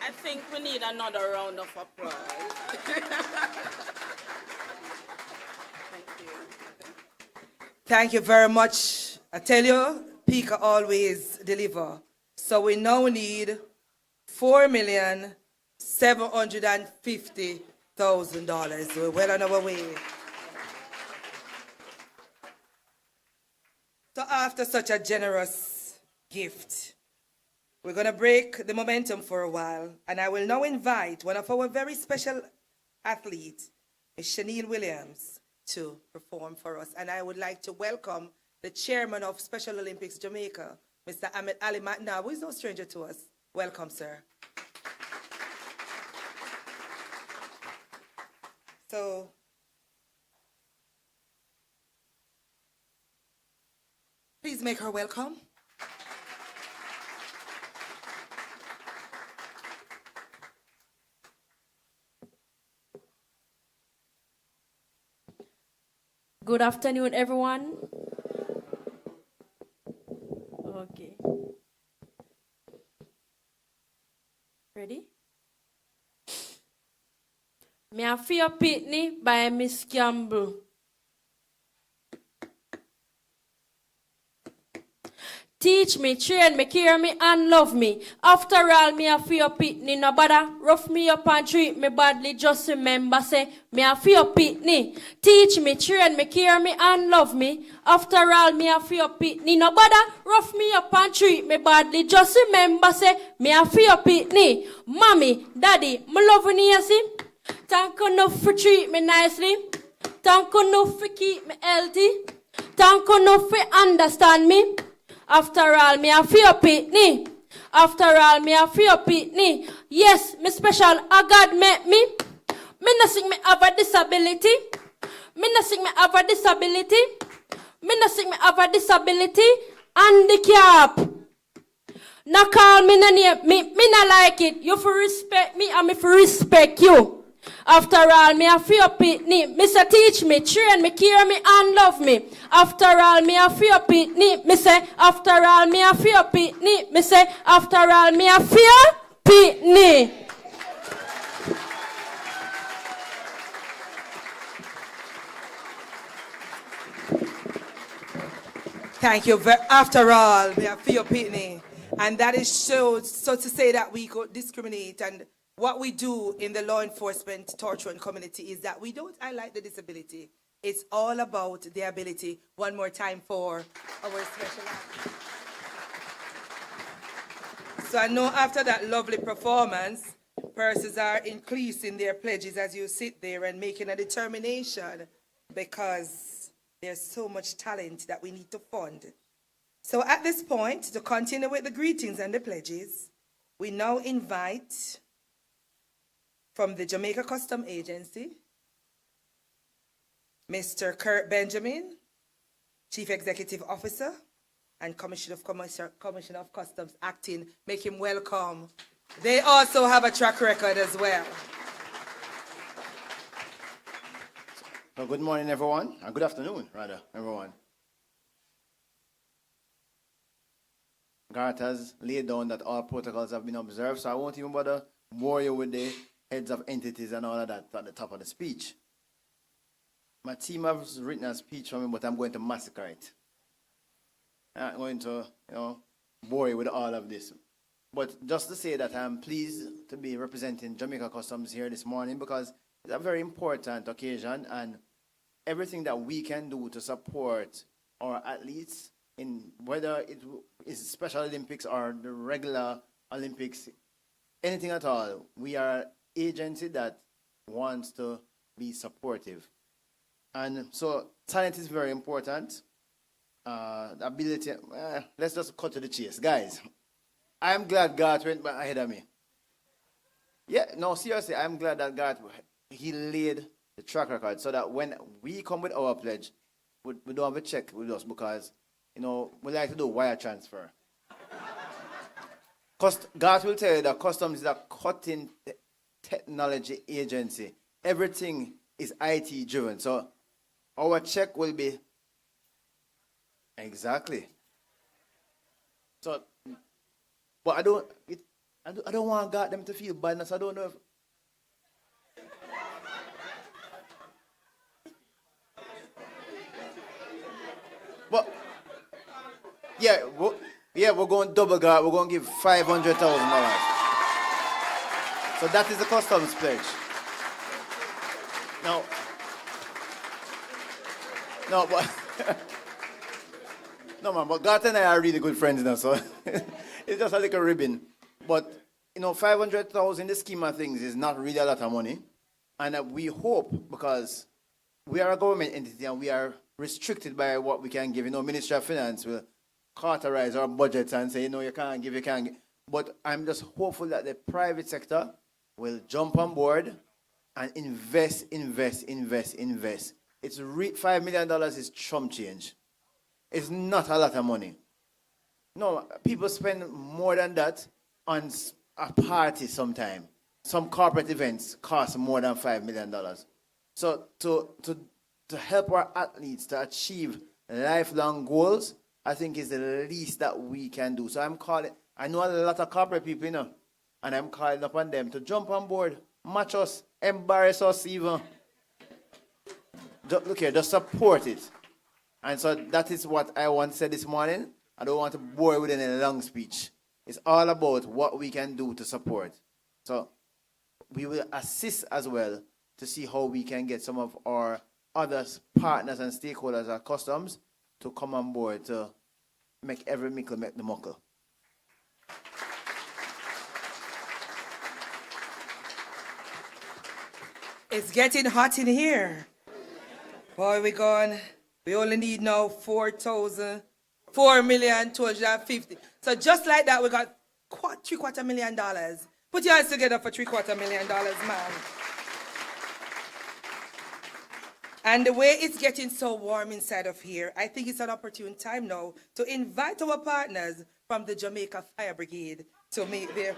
I think we need another round of applause. Thank you. Thank you very much. I tell you, Pika always deliver. So we now need $4,750,000. We're well on our way. So after such a generous gift, we're going to break the momentum for a while, and I will now invite one of our very special athletes, Ms. Shaniel Williams, to perform for us. And I would like to welcome the chairman of Special Olympics Jamaica, Mr. Ahmed Ali Matna, who is no stranger to us. Welcome, sir. So, please make her welcome. Good afternoon, everyone. Okay. Ready? Me a Fear Pitney by Miss Campbell. Teach me, train me, care me, and love me. After all, me a fear pitney. No bother rough me up and treat me badly. Just remember, say, me a fear pitney. Teach me, train me, care me, and love me. After all, me a fear pitney. No bother rough me up and treat me badly. Just remember, say, me a fear pitney. Mommy, daddy, me loving you, see. Thank you enough for treat me nicely. Thank you enough for keep me healthy. Thank you enough for understand me. After all, me a fear pitney. After all, me a fear pitney. Yes, me special, a God make me. Me no think me have a disability. Me no think me have a disability. Me no think me have a disability. Handicap. No call me no name. Me no like it. You for respect me and me for respect you. After all, me a fear pitney. Me say teach me, train me, care me, and love me. After all, me a fear pitney. Me say, after all, me a fear pitney. Me say, after all, me a fear pitney. Thank you. After all, we are fear pitney. And that is so to say that we could discriminate. And what we do in the law enforcement torture and community is that we don't highlight the disability. It's all about the ability. One more time for our special act. So I know after that lovely performance, persons are increasing their pledges as you sit there and making a determination because there's so much talent that we need to fund. So at this point, to continue with the greetings and the pledges, we now invite from the Jamaica Customs Agency, Mr. Kurt Benjamin, Chief Executive Officer and Commissioner of Customs acting. Make him welcome. They also have a track record as well. So good morning, everyone, and good afternoon, rather, everyone. Garth has laid down that all protocols have been observed, so I won't even bother bore you with the heads of entities and all of that at the top of the speech. My team has written a speech for me, but I'm going to massacre it. I'm not going to, bore you with all of this. But just to say that I'm pleased to be representing Jamaica Customs here this morning because it's a very important occasion and everything that we can do to support our athletes in whether it is Special Olympics or the regular Olympics, anything at all, we are agency that wants to be supportive. And so talent is very important. The ability, let's just cut to the chase. Guys, I'm glad God went ahead of me. Yeah, no, seriously, I'm glad that God, he laid the track record so that when we come with our pledge, we don't have a check with us because, you know, we like to do wire transfer. God will tell you that Customs is a cutting technology agency. Everything is IT driven. So our check will be exactly. So, but I don't want God them to feel bad. So I don't know if. But yeah, we're going double guard. We're going to give $500,000. So that is the Customs pledge. No, but no, man. But God and I are really good friends now, so it's just a little ribbon. But you know, 500,000 in the scheme of things is not really a lot of money, and we hope because we are a government entity and we are restricted by what we can give. You know, Ministry of Finance will cauterize our budgets and say, you know, you can't give, you can't give. But I'm just hopeful that the private sector will jump on board and invest. It's $5 million is chump change. It's not a lot of money. No, people spend more than that on a party sometime. Some corporate events cost more than $5 million. So to help our athletes to achieve lifelong goals, I think is the least that we can do. So I know a lot of corporate people, you know, and I'm calling upon them to jump on board, match us, embarrass us even. Look here, just support it. And so that is what I want to say this morning. I don't want to bore you with any long speech. It's all about what we can do to support. So we will assist as well to see how we can get some of our other partners and stakeholders at Customs to come on board to make every mickle make the muckle. It's getting hot in here. Boy, we only need now 4,250,000. So just like that, we got $750,000. Put your hands together for $750,000, man. And the way it's getting so warm inside of here, I think it's an opportune time now to invite our partners from the Jamaica Fire Brigade to meet there.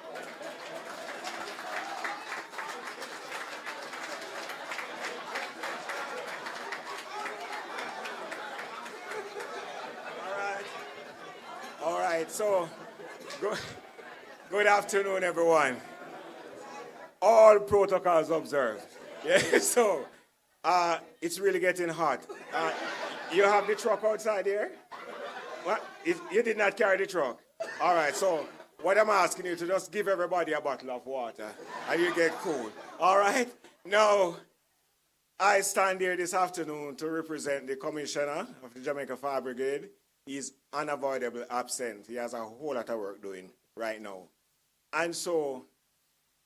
All right, so good afternoon, everyone. All protocols observed. Yeah, so it's really getting hot. You have the truck outside here? What? You did not carry the truck? All right, so what I'm asking you to just give everybody a bottle of water and you get cool. All right? Now, I stand here this afternoon to represent the commissioner of the Jamaica Fire Brigade. He's unavoidably absent. He has a whole lot of work doing right now. And so,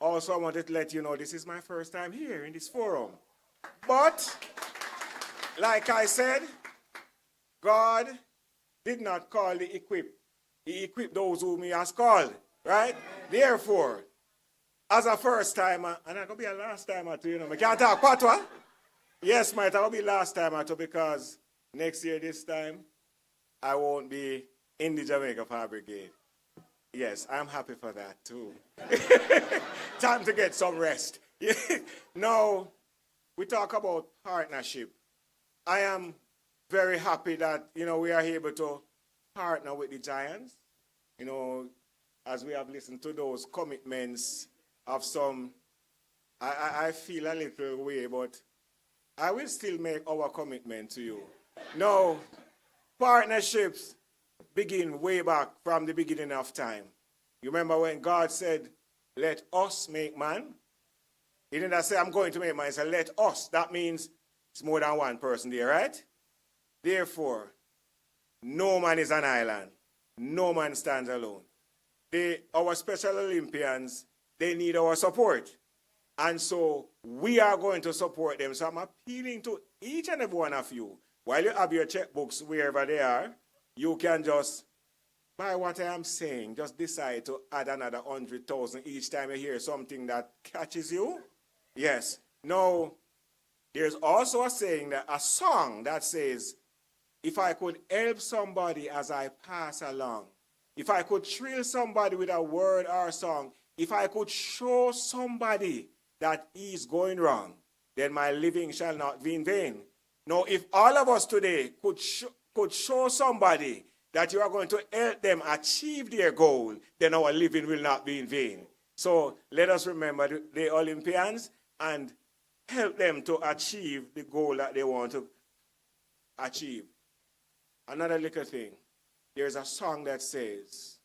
also I wanted to let you know this is my first time here in this forum. But, like I said, God did not call the equipped. He equipped those whom he has called, right? Therefore, as a first timer, and I'm going to be a last timer too, you know, I can't talk patois. Yes, mate, I'll be last timer too because next year this time, I won't be in the Jamaica Fire Brigade. Yes, I'm happy for that too. Time to get some rest. Now, we talk about partnership. I am very happy that, you know, we are able to partner with the Giants. You know, as we have listened to those commitments of some, I feel a little way, but I will still make our commitment to you. Now, partnerships begin way back from the beginning of time. You remember when God said, let us make man? He didn't say, I'm going to make man. He said, let us. That means it's more than one person there, right? Therefore, no man is an island. No man stands alone. Our Special Olympians, they need our support. And so we are going to support them. So I'm appealing to each and every one of you. While you have your checkbooks wherever they are, you can just, by what I am saying, just decide to add another 100,000 each time you hear something that catches you. Yes. Now, there's also a saying, that a song that says, if I could help somebody as I pass along, if I could thrill somebody with a word or a song, if I could show somebody that he's going wrong, then my living shall not be in vain. Now, if all of us today could show somebody that you are going to help them achieve their goal, then our living will not be in vain. So let us remember the Olympians and help them to achieve the goal that they want to achieve. Another little thing, there's a song that says,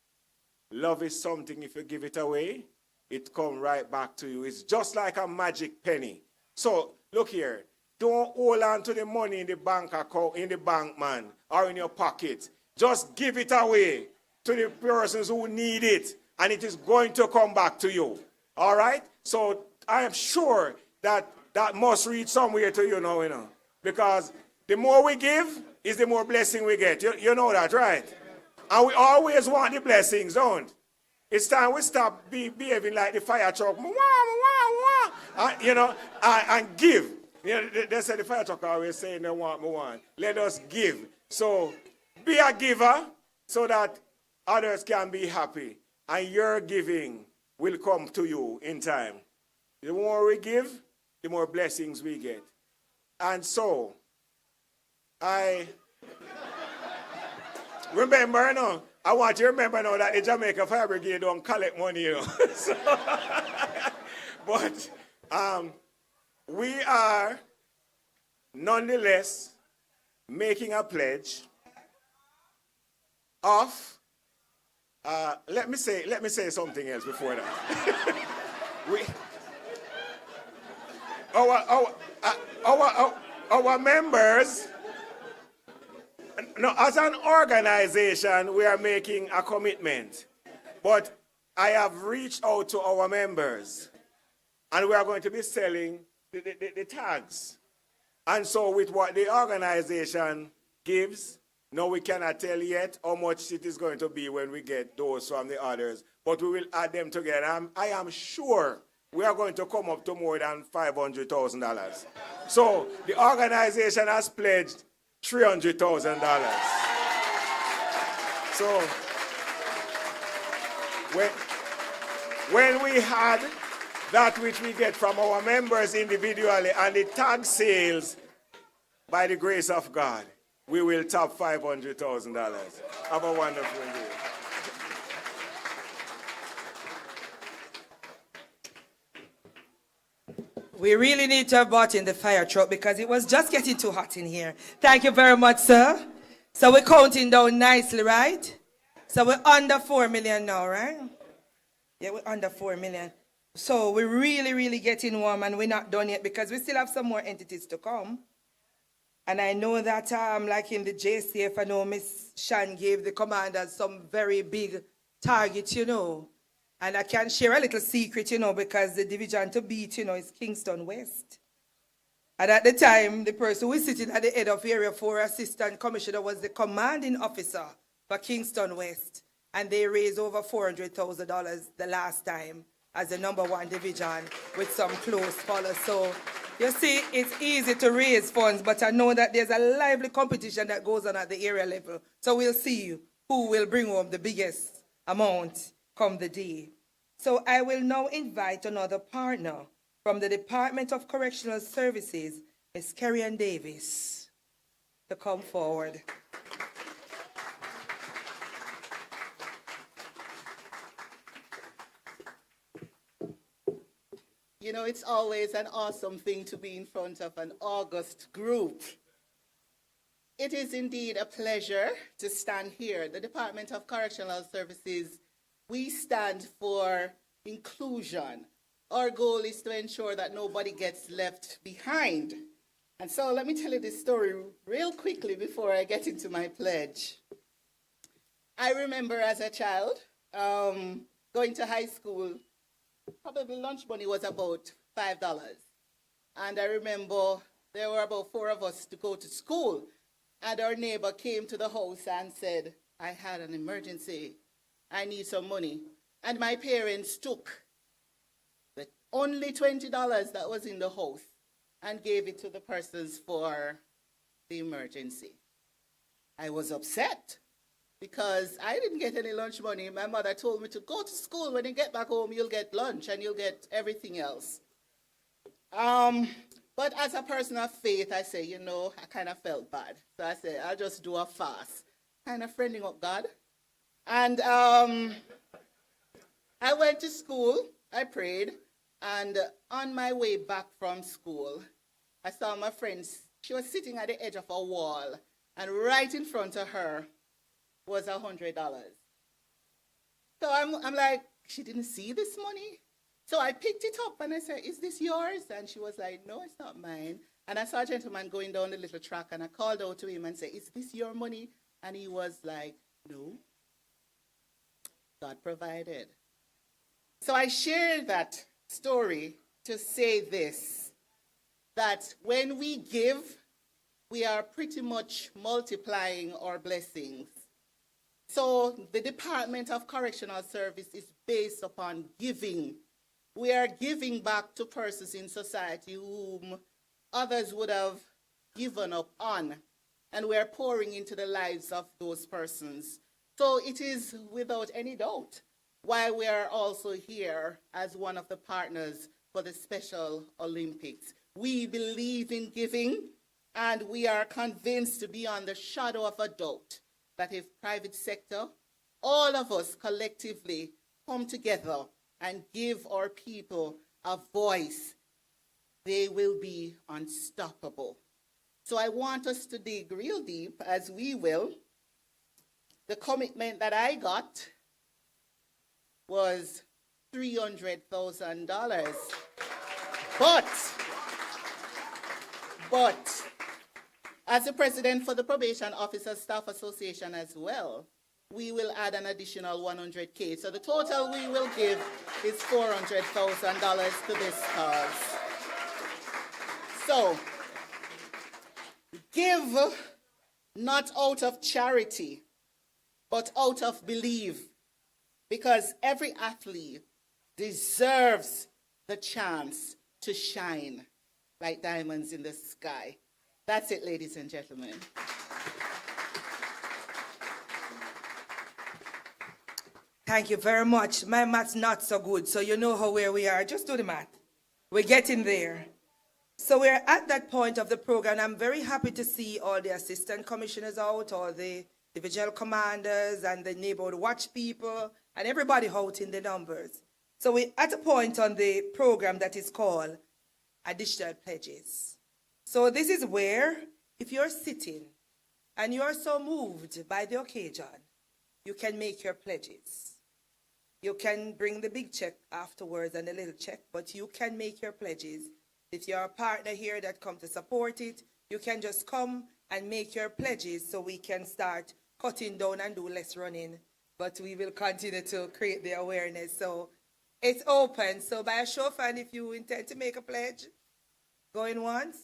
love is something, if you give it away, it comes right back to you. It's just like a magic penny. So look here, don't hold on to the money in the bank account, in the bank, man, or in your pocket. Just give it away to the persons who need it, and it is going to come back to you. All right? So I am sure that must reach somewhere to you now, because the more we give is the more blessing we get. You know that, right? And we always want the blessings, don't? It's time we stop behaving like the fire truck, and give. They say the fire truck always saying they want. Let us give. So be a giver so that others can be happy. And your giving will come to you in time. The more we give, the more blessings we get. And so, I remember, I want you to remember now that the Jamaica Fire Brigade don't collect money, So, but we are nonetheless making a pledge of, let me say something else before that. Our members, no, as an organization, we are making a commitment. But I have reached out to our members, and we are going to be selling the tags. And so with what the organization gives, no, we cannot tell yet how much it is going to be when we get those from the others. But we will add them together. I am sure we are going to come up to more than $500,000. So the organization has pledged $300,000. So when we had that which we get from our members individually and the tag sales, by the grace of God, we will top $500,000. Have a wonderful day. We really need to have bought in the fire truck because it was just getting too hot in here. Thank you very much, sir. So we're counting down nicely, right? So we're under 4 million now, right? Yeah, we're under 4 million. So we're really, really getting warm, and we're not done yet because we still have some more entities to come. And I know that, like in the JCF, I know Miss Shan gave the commanders some very big targets, And I can share a little secret, because the division to beat, is Kingston West. And at the time, the person who was sitting at the head of Area 4 Assistant Commissioner was the commanding officer for Kingston West. And they raised over $400,000 the last time as the #1 division with some close followers. So, you see, it's easy to raise funds, but I know that there's a lively competition that goes on at the area level. So we'll see who will bring home the biggest amount come the day. So I will now invite another partner from the Department of Correctional Services, Ms. Kerry-Ann Davis, to come forward. It's always an awesome thing to be in front of an august group. It is indeed a pleasure to stand here. The Department of Correctional Services, we stand for inclusion. Our goal is to ensure that nobody gets left behind. And so let me tell you this story real quickly before I get into my pledge. I remember as a child going to high school, probably lunch money was about $5. And I remember there were about 4 of us to go to school. And our neighbor came to the house and said, I had an emergency. I need some money. And my parents took the only $20 that was in the house and gave it to the persons for the emergency. I was upset because I didn't get any lunch money. My mother told me to go to school. When you get back home, you'll get lunch and you'll get everything else. But as a person of faith, I say, I kind of felt bad. So I said, I'll just do a fast, kind of friending up God. And I went to school, I prayed, and on my way back from school, I saw my friend. She was sitting at the edge of a wall, and right in front of her was $100. So I'm like, she didn't see this money? So I picked it up and I said, is this yours? And she was like, no, it's not mine. And I saw a gentleman going down the little track and I called out to him and said, is this your money? And he was like, no. God provided. So I share that story to say this, that when we give, we are pretty much multiplying our blessings. So the Department of Correctional Service is based upon giving. We are giving back to persons in society whom others would have given up on, and we are pouring into the lives of those persons. So it is without any doubt why we are also here as one of the partners for the Special Olympics. We believe in giving, and we are convinced beyond the shadow of a doubt that if private sector, all of us collectively come together and give our people a voice, they will be unstoppable. So I want us to dig real deep, as we will. The commitment that I got was $300,000. But as the president for the Probation Officers Staff Association as well, we will add an additional $100K. So the total we will give is $400,000 to this cause. So, give not out of charity, but out of belief, because every athlete deserves the chance to shine like diamonds in the sky. That's it, ladies and gentlemen. Thank you very much. My math's not so good, so you know where we are. Just do the math. We're getting there. So we're at that point of the program. I'm very happy to see all the assistant commissioners out, all the divisional commanders and the neighborhood watch people, and everybody out in the numbers. So we're at a point on the program that is called Additional Pledges. So this is where, if you're sitting and you're so moved by the occasion, you can make your pledges. You can bring the big check afterwards and the little check, but you can make your pledges. If you're a partner here that come to support it, you can just come and make your pledges so we can start cutting down and do less running. But we will continue to create the awareness. So it's open. So by a show of hands, if you intend to make a pledge, going once?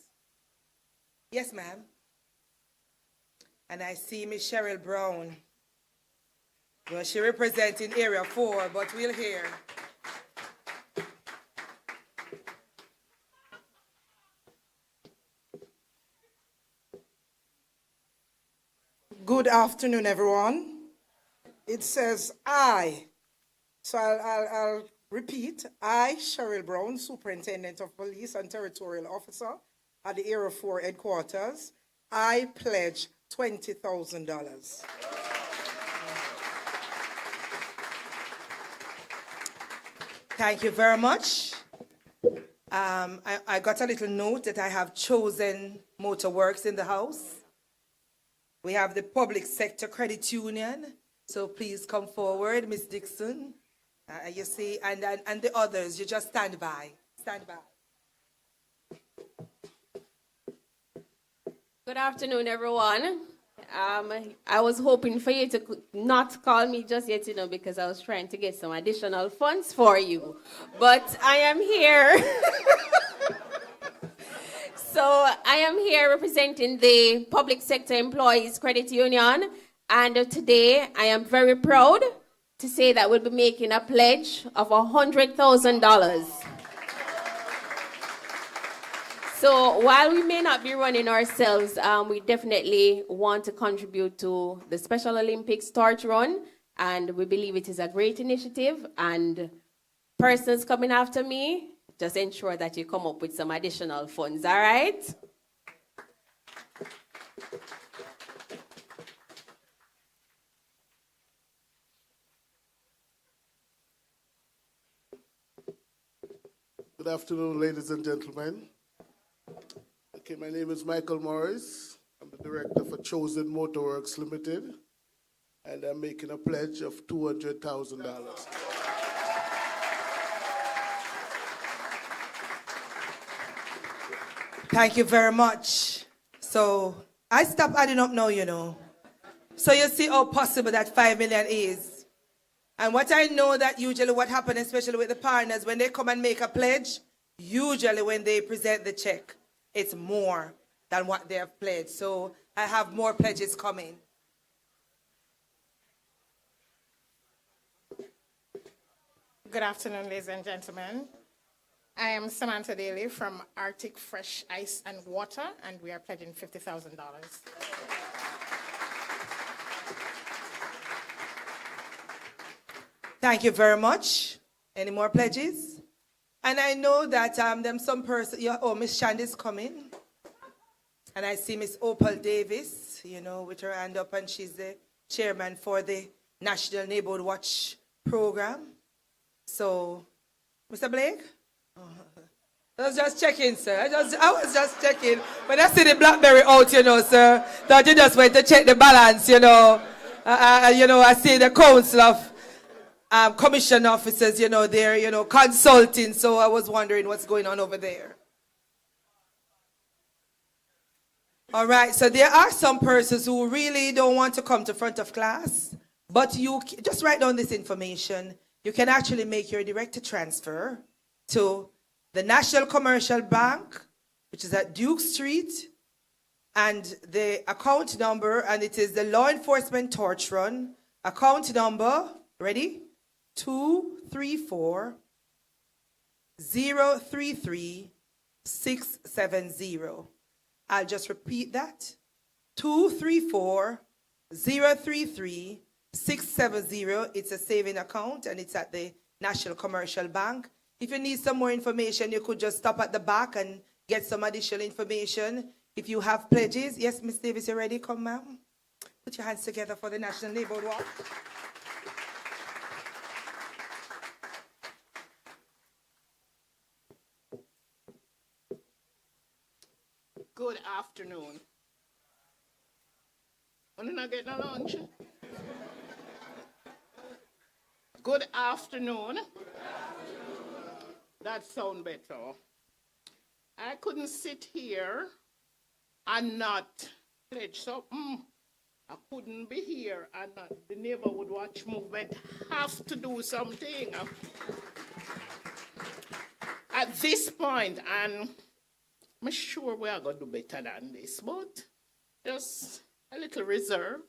Yes, ma'am. And I see Miss Cheryl Brown. Well, she represents in Area 4, but we'll hear. Good afternoon, everyone. It says I. So I'll repeat. I, Cheryl Brown, Superintendent of Police and Territorial Officer at the Area 4 headquarters, I pledge $20,000. Thank you very much. I got a little note that I have chosen Motor Works in the house. We have the Public Sector Credit Union, So please come forward, Miss Dixon. You see, and the others, you just stand by. Stand by. Good afternoon, everyone. I was hoping for you to not call me just yet, because I was trying to get some additional funds for you. But I am here. So I am here representing the Public Sector Employees Credit Union. And today I am very proud to say that we'll be making a pledge of $100,000. So while we may not be running ourselves, we definitely want to contribute to the Special Olympics Torch Run, and we believe it is a great initiative. And persons coming after me, just ensure that you come up with some additional funds, all right? Good afternoon, ladies and gentlemen. Okay, my name is Michael Morris. I'm the director for Chosen Motorworks Limited, and I'm making a pledge of $200,000. Thank you very much. So I stop adding up now, So you see how possible that 5 million is. And what I know that usually what happens, especially with the partners, when they come and make a pledge, usually when they present the check, it's more than what they have pledged. So I have more pledges coming. Good afternoon, ladies and gentlemen. I am Samantha Daly from Arctic Fresh Ice and Water, and we are pledging $50,000. Thank you very much. Any more pledges? And I know that some person, Miss Shandy's coming. And I see Miss Opal Davis, with her hand up, and she's the chairman for the National Neighborhood Watch program. So, Mr. Blake? I was just checking, sir. I was just checking. When I see the BlackBerry out, sir, that you just went to check the balance, I see the council of commission officers, they're, consulting. So I was wondering what's going on over there. All right, so there are some persons who really don't want to come to front of class, but you just write down this information. You can actually make your direct transfer to the National Commercial Bank, which is at Duke Street, and the account number, and it is the Law Enforcement Torch Run. Account number, ready? 234-033-670. I'll just repeat that. 234-033-670. It's a saving account, and it's at the National Commercial Bank. If you need some more information, you could just stop at the back and get some additional information. If you have pledges, yes, Miss Davis, you ready? Come, ma'am. Put your hands together for the National Neighborhood Watch. Good afternoon. Want to not get no lunch? Good afternoon. That sounds better. I couldn't sit here and not pledge something. I couldn't be here and not. The Neighborhood Watch movement have to do something at this point, and I'm sure we are going to do better than this, but just a little reserve.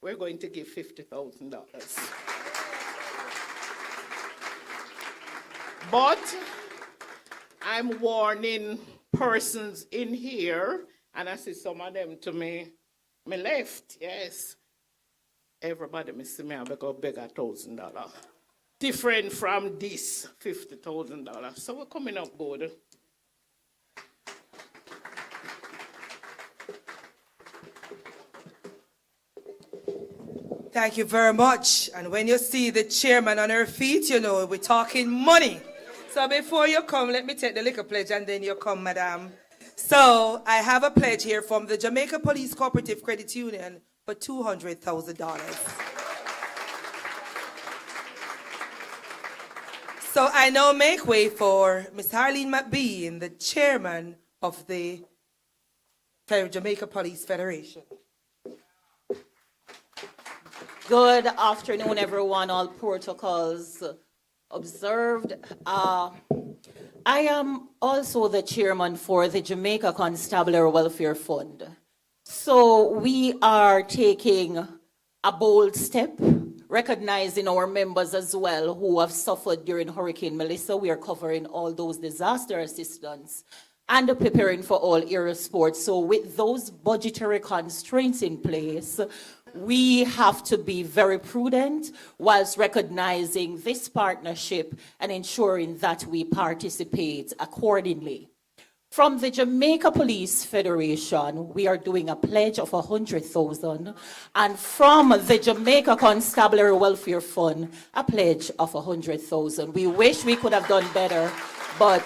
We're going to give $50,000. But I'm warning persons in here, and I see some of them to me left, yes. Everybody see me, I go beg $1,000. Different from this $50,000. So we're coming up good. Thank you very much. And when you see the chairman on her feet, you know, we're talking money. So before you come, let me take the liquor pledge and then you come, madam. So I have a pledge here from the Jamaica Police Cooperative Credit Union for $200,000. So I now make way for Ms. Harleen McBean, the chairman of the Jamaica Police Federation. Good afternoon, everyone. All protocols observed. I am also the chairman for the Jamaica Constabulary Welfare Fund. So we are taking a bold step, recognizing our members as well who have suffered during Hurricane Melissa. We are covering all those disaster assistance and preparing for all area sports. So with those budgetary constraints in place, we have to be very prudent whilst recognizing this partnership and ensuring that we participate accordingly. From the Jamaica Police Federation, we are doing a pledge of 100,000, and from the Jamaica Constabulary Welfare Fund, a pledge of 100,000. We wish we could have done better, but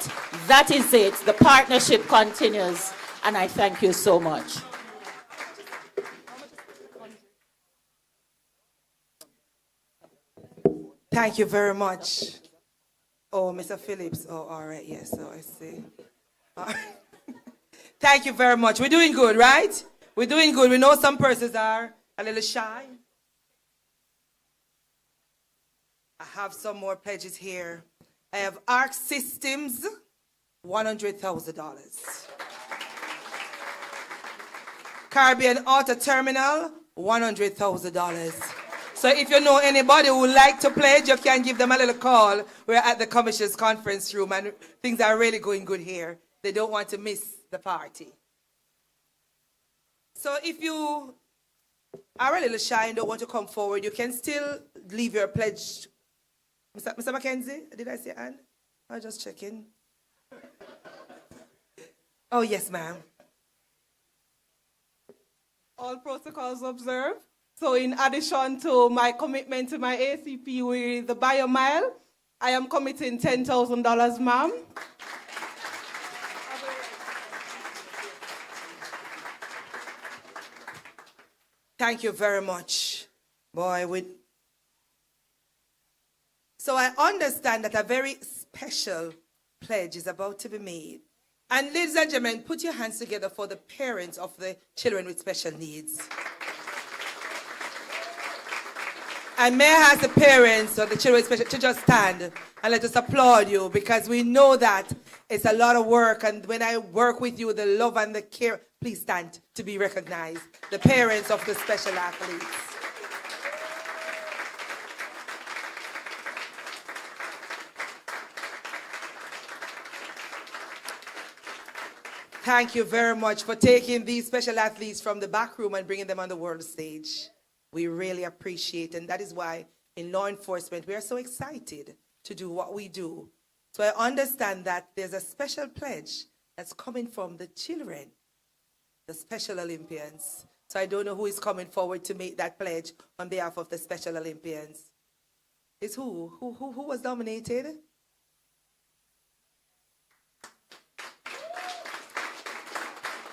that is it. The partnership continues, and I thank you so much. Thank you very much. Oh, Mr. Phillips. Oh, all right. Yes, so I see. Thank you very much. We're doing good, right? We're doing good. We know some persons are a little shy. I have some more pledges here. I have Arc Systems, $100,000. Caribbean Auto Terminal, $100,000. So if you know anybody who would like to pledge, you can give them a little call. We're at the Commissioners Conference Room, and things are really going good here. They don't want to miss the party. So if you are a little shy and don't want to come forward, you can still leave your pledge. Mr. Mackenzie, did I say Ann? I was just checking. Oh, yes, ma'am. All protocols observed. So in addition to my commitment to my ACP with the BioMile, I am committing $10,000, ma'am. Thank you very much. Boy, So I understand that a very special pledge is about to be made. And ladies and gentlemen, put your hands together for the parents of the children with special needs. And may I ask the parents of the children with special to just stand and let us applaud you, because we know that it's a lot of work, and when I work with you, the love and the care, please stand to be recognized. The parents of the special athletes. Thank you very much for taking these special athletes from the back room and bringing them on the world stage. We really appreciate it, and that is why in law enforcement we are so excited to do what we do. So I understand that there's a special pledge that's coming from the children, the Special Olympians. So I don't know who is coming forward to make that pledge on behalf of the Special Olympians. It's who? Who was nominated?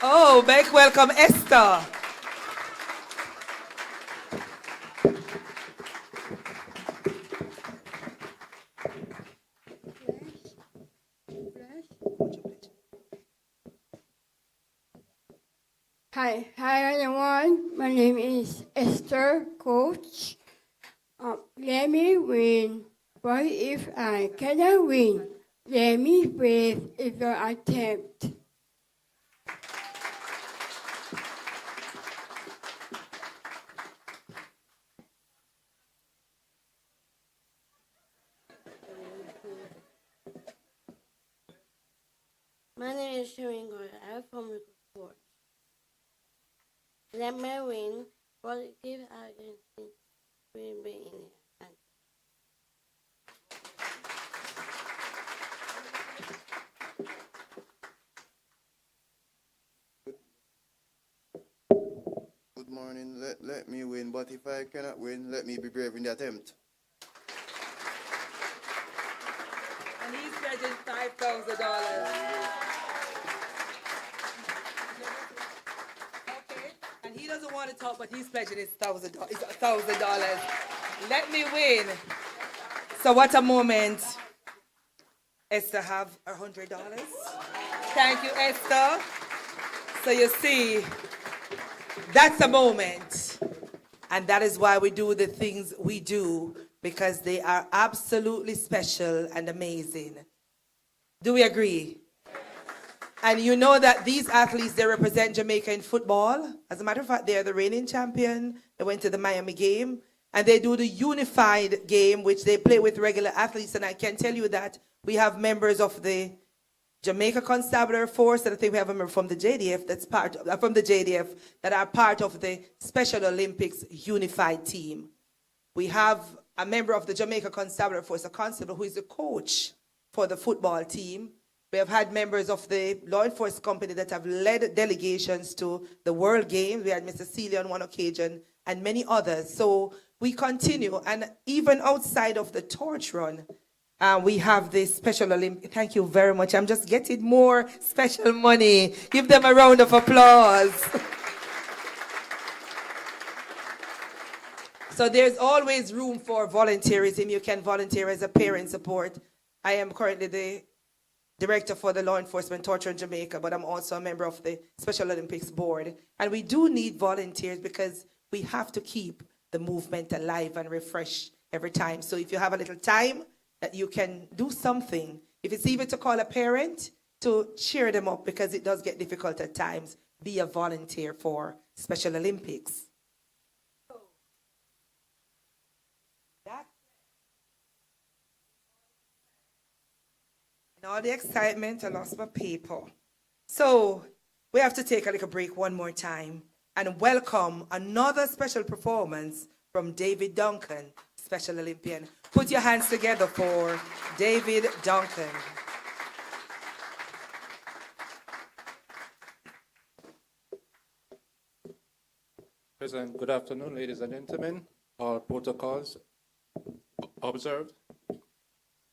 Oh, make welcome Esther. Hi everyone. My name is Esther, coach. Let me win, but if I cannot win, let me breathe in your attempt. My name is Sharon Gordon. I'm from Report. Let me win, positive agency will be in it. Good morning. Let me win, but if I cannot win, let me be brave in the attempt. And he's pledging $5,000. He doesn't want to talk, but he's pledging his $1,000. Let me win. So what a moment. Esther have $100. Thank you, Esther. So you see, that's a moment. And that is why we do the things we do, because they are absolutely special and amazing. Do we agree? And you know that these athletes, they represent Jamaica in football. As a matter of fact, they are the reigning champion. They went to the Miami game. And they do the unified game, which they play with regular athletes. And I can tell you that we have members of the Jamaica Constabulary Force, and I think we have a member from the JDF that are part of the Special Olympics unified team. We have a member of the Jamaica Constabulary Force, a constable who is a coach for the football team. We have had members of the law enforcement company that have led delegations to the World Games. We had Mr. Celia on one occasion and many others. So we continue, and even outside of the torch run, we have the Special Olympics. Thank you very much. I'm just getting more special money. Give them a round of applause. So there's always room for volunteerism. You can volunteer as a parent support. I am currently the director for the Law Enforcement Torture in Jamaica, but I'm also a member of the Special Olympics Board. And we do need volunteers because we have to keep the movement alive and refresh every time. So if you have a little time that you can do something, if it's even to call a parent to cheer them up, because it does get difficult at times, be a volunteer for Special Olympics. And all the excitement, I lost my paper. So we have to take a little break one more time and welcome another special performance from David Duncan, Special Olympian. Put your hands together for David Duncan. President, good afternoon, ladies and gentlemen. All protocols observed.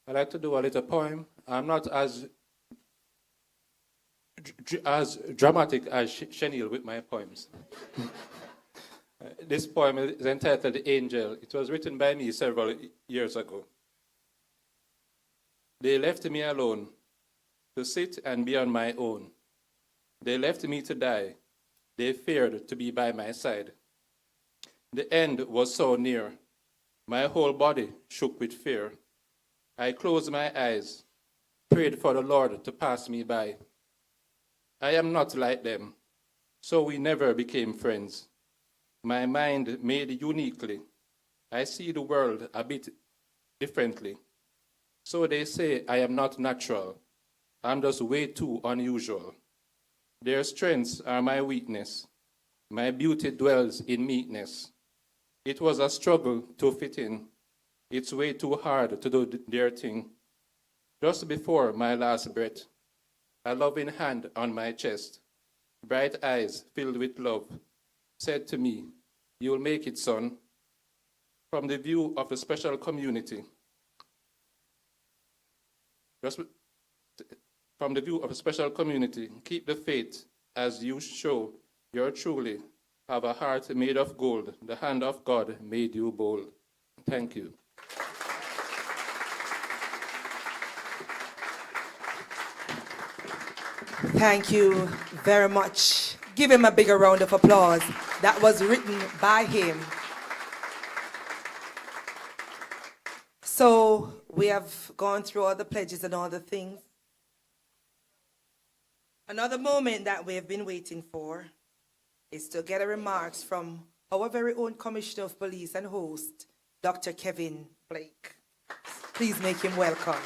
I'd like to do a little poem. I'm not as dramatic as Chenille with my poems. This poem is entitled The Angel. It was written by me several years ago. They left me alone to sit and be on my own. They left me to die. They feared to be by my side. The end was so near. My whole body shook with fear. I closed my eyes, prayed for the Lord to pass me by. I am not like them, so we never became friends. My mind made uniquely. I see the world a bit differently. So they say I am not natural. I'm just way too unusual. Their strengths are my weakness. My beauty dwells in meekness. It was a struggle to fit in. It's way too hard to do their thing. Just before my last breath, a loving hand on my chest, bright eyes filled with love, said to me, "You'll make it, son." From the view of the special community, keep the faith as you show you're truly have a heart made of gold. The hand of God made you bold. Thank you. Thank you very much. Give him a bigger round of applause. That was written by him. So we have gone through all the pledges and all the things. Another moment that we have been waiting for is to get a remarks from our very own Commissioner of Police and host, Dr. Kevin Blake. Please make him welcome.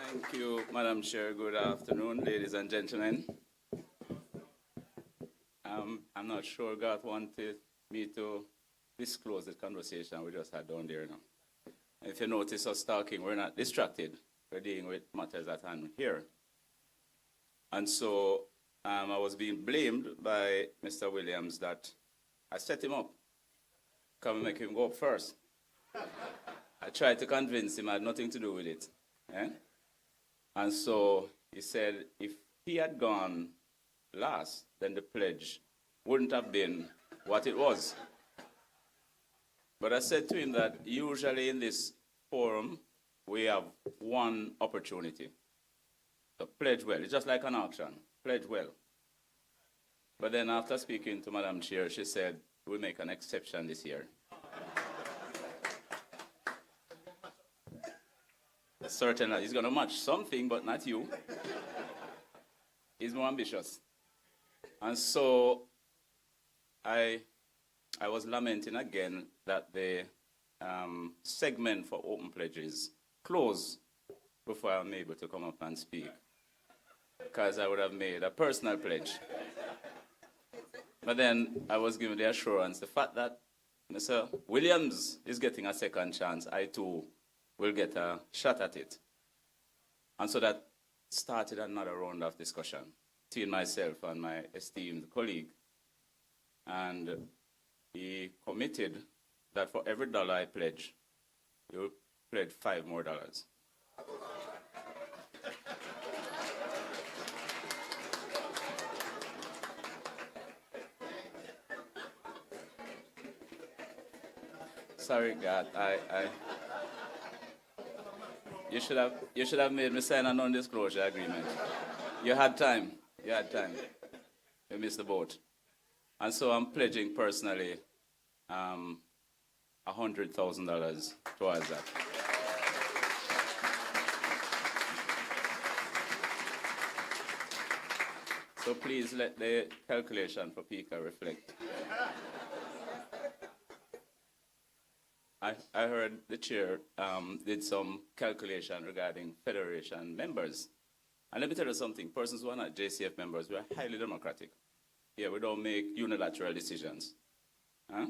Thank you, Madam Chair. Good afternoon, ladies and gentlemen. I'm not sure God wanted me to disclose the conversation we just had down there now. If you notice us talking, we're not distracted. We're dealing with matters at hand here. And so I was being blamed by Mr. Williams that I set him up. Come and make him go up first. I tried to convince him I had nothing to do with it. Eh? And so he said if he had gone last, then the pledge wouldn't have been what it was. But I said to him that usually in this forum, we have one opportunity. So pledge well. It's just like an auction. Pledge well. But then after speaking to Madam Chair, she said, we'll make an exception this year. Certainly, he's going to match something, but not you. He's more ambitious. And so I was lamenting again that the segment for open pledges closed before I'm able to come up and speak, because I would have made a personal pledge. But then I was given the assurance, the fact that Mr. Williams is getting a second chance, I too will get a shot at it. And so that started another round of discussion between myself and my esteemed colleague. And he committed that for every dollar I pledge, he will pledge $5 more. Sorry, God, you should have made me sign a non-disclosure agreement. You had time. You missed the boat. And so I'm pledging personally $100,000 towards that. So please let the calculation for PICA reflect. I heard the chair did some calculation regarding federation members. And let me tell you something, persons who are not JCF members, we are highly democratic. Yeah, we don't make unilateral decisions. Huh?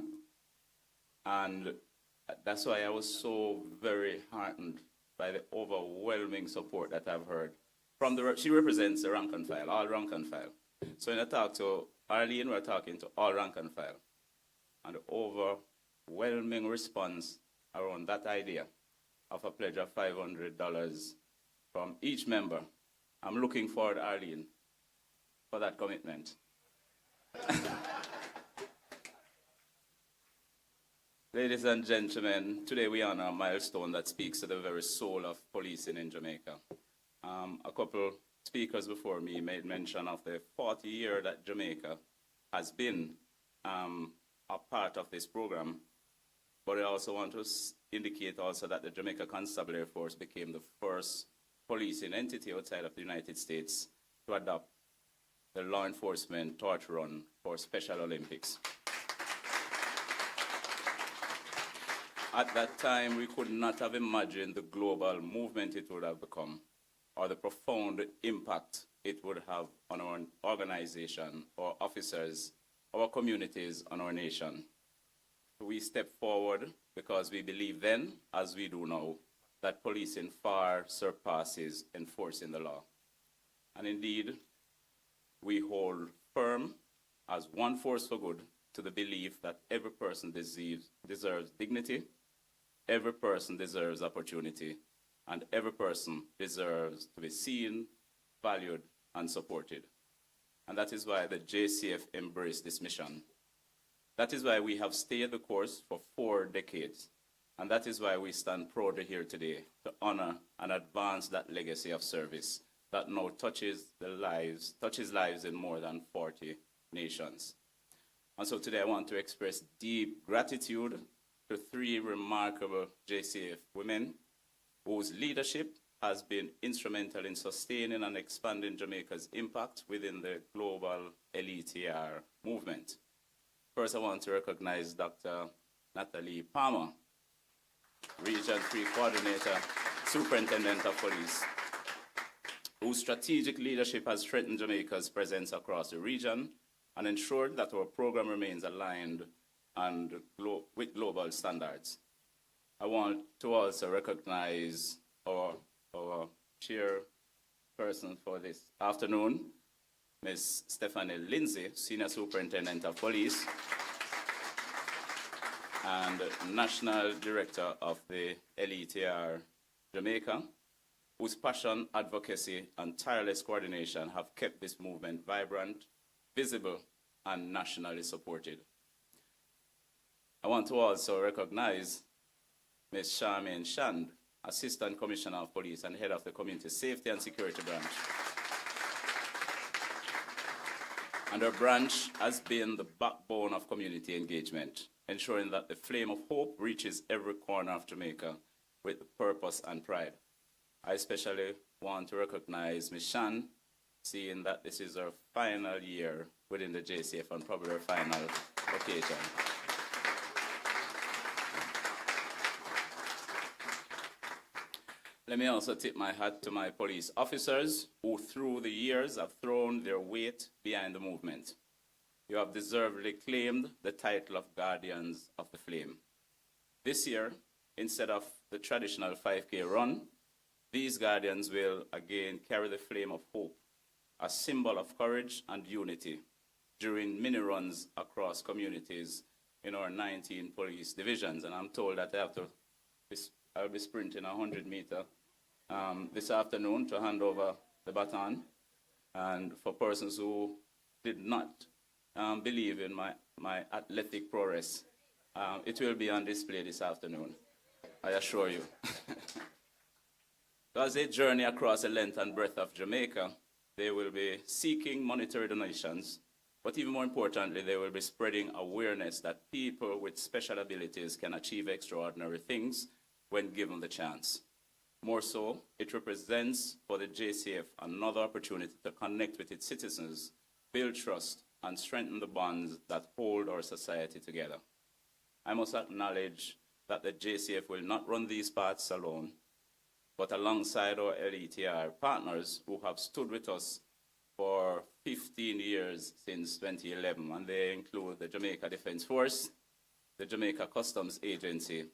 And that's why I was so very heartened by the overwhelming support that I've heard. She represents the rank and file, all rank and file. So when I talk to Arlene, we're talking to all rank and file. And the overwhelming response around that idea of a pledge of $500 from each member. I'm looking forward, Arlene, for that commitment. Ladies and gentlemen, today we honor a milestone that speaks to the very soul of policing in Jamaica. A couple speakers before me made mention of the 40 years that Jamaica has been a part of this program. But I also want to indicate also that the Jamaica Constabulary Force became the first policing entity outside of the United States to adopt the law enforcement torch run for Special Olympics. At that time, we could not have imagined the global movement it would have become, or the profound impact it would have on our organization, our officers, our communities, and our nation. We stepped forward because we believe then, as we do now, that policing far surpasses enforcing the law. And indeed, we hold firm as one force for good to the belief that every person deserves dignity, every person deserves opportunity, and every person deserves to be seen, valued, and supported. And that is why the JCF embraced this mission. That is why we have stayed the course for 4 decades. And that is why we stand proudly here today to honor and advance that legacy of service that now touches lives in more than 40 nations. And so today I want to express deep gratitude to 3 remarkable JCF women whose leadership has been instrumental in sustaining and expanding Jamaica's impact within the global LETR movement. First, I want to recognize Dr. Natalie Palmer, Region 3 Coordinator, Superintendent of Police, whose strategic leadership has strengthened Jamaica's presence across the region and ensured that our program remains aligned and with global standards. I want to also recognize our chairperson for this afternoon, Ms. Stephanie Lindsay, Senior Superintendent of Police and National Director of the LETR Jamaica, whose passion, advocacy, and tireless coordination have kept this movement vibrant, visible, and nationally supported. I want to also recognize Ms. Charmaine Shand, Assistant Commissioner of Police and Head of the Community Safety and Security Branch. And her branch has been the backbone of community engagement, ensuring that the flame of hope reaches every corner of Jamaica with purpose and pride. I especially want to recognize Ms. Shan, seeing that this is her final year within the JCF and probably her final occasion. Let me also tip my hat to my police officers who through the years have thrown their weight behind the movement. You have deservedly claimed the title of Guardians of the Flame. This year, instead of the traditional 5K run, these guardians will again carry the flame of hope, a symbol of courage and unity during mini runs across communities in our 19 police divisions. And I'm told that I'll be sprinting a 100-meter this afternoon to hand over the baton. And for persons who did not believe in my athletic prowess, it will be on display this afternoon, I assure you. As they journey across the length and breadth of Jamaica, they will be seeking monetary donations, but even more importantly, they will be spreading awareness that people with special abilities can achieve extraordinary things when given the chance. More so, it represents for the JCF another opportunity to connect with its citizens, build trust, and strengthen the bonds that hold our society together. I must acknowledge that the JCF will not run these paths alone, but alongside our LETR partners who have stood with us for 15 years since 2011, and they include the Jamaica Defense Force, the Jamaica Customs Agency,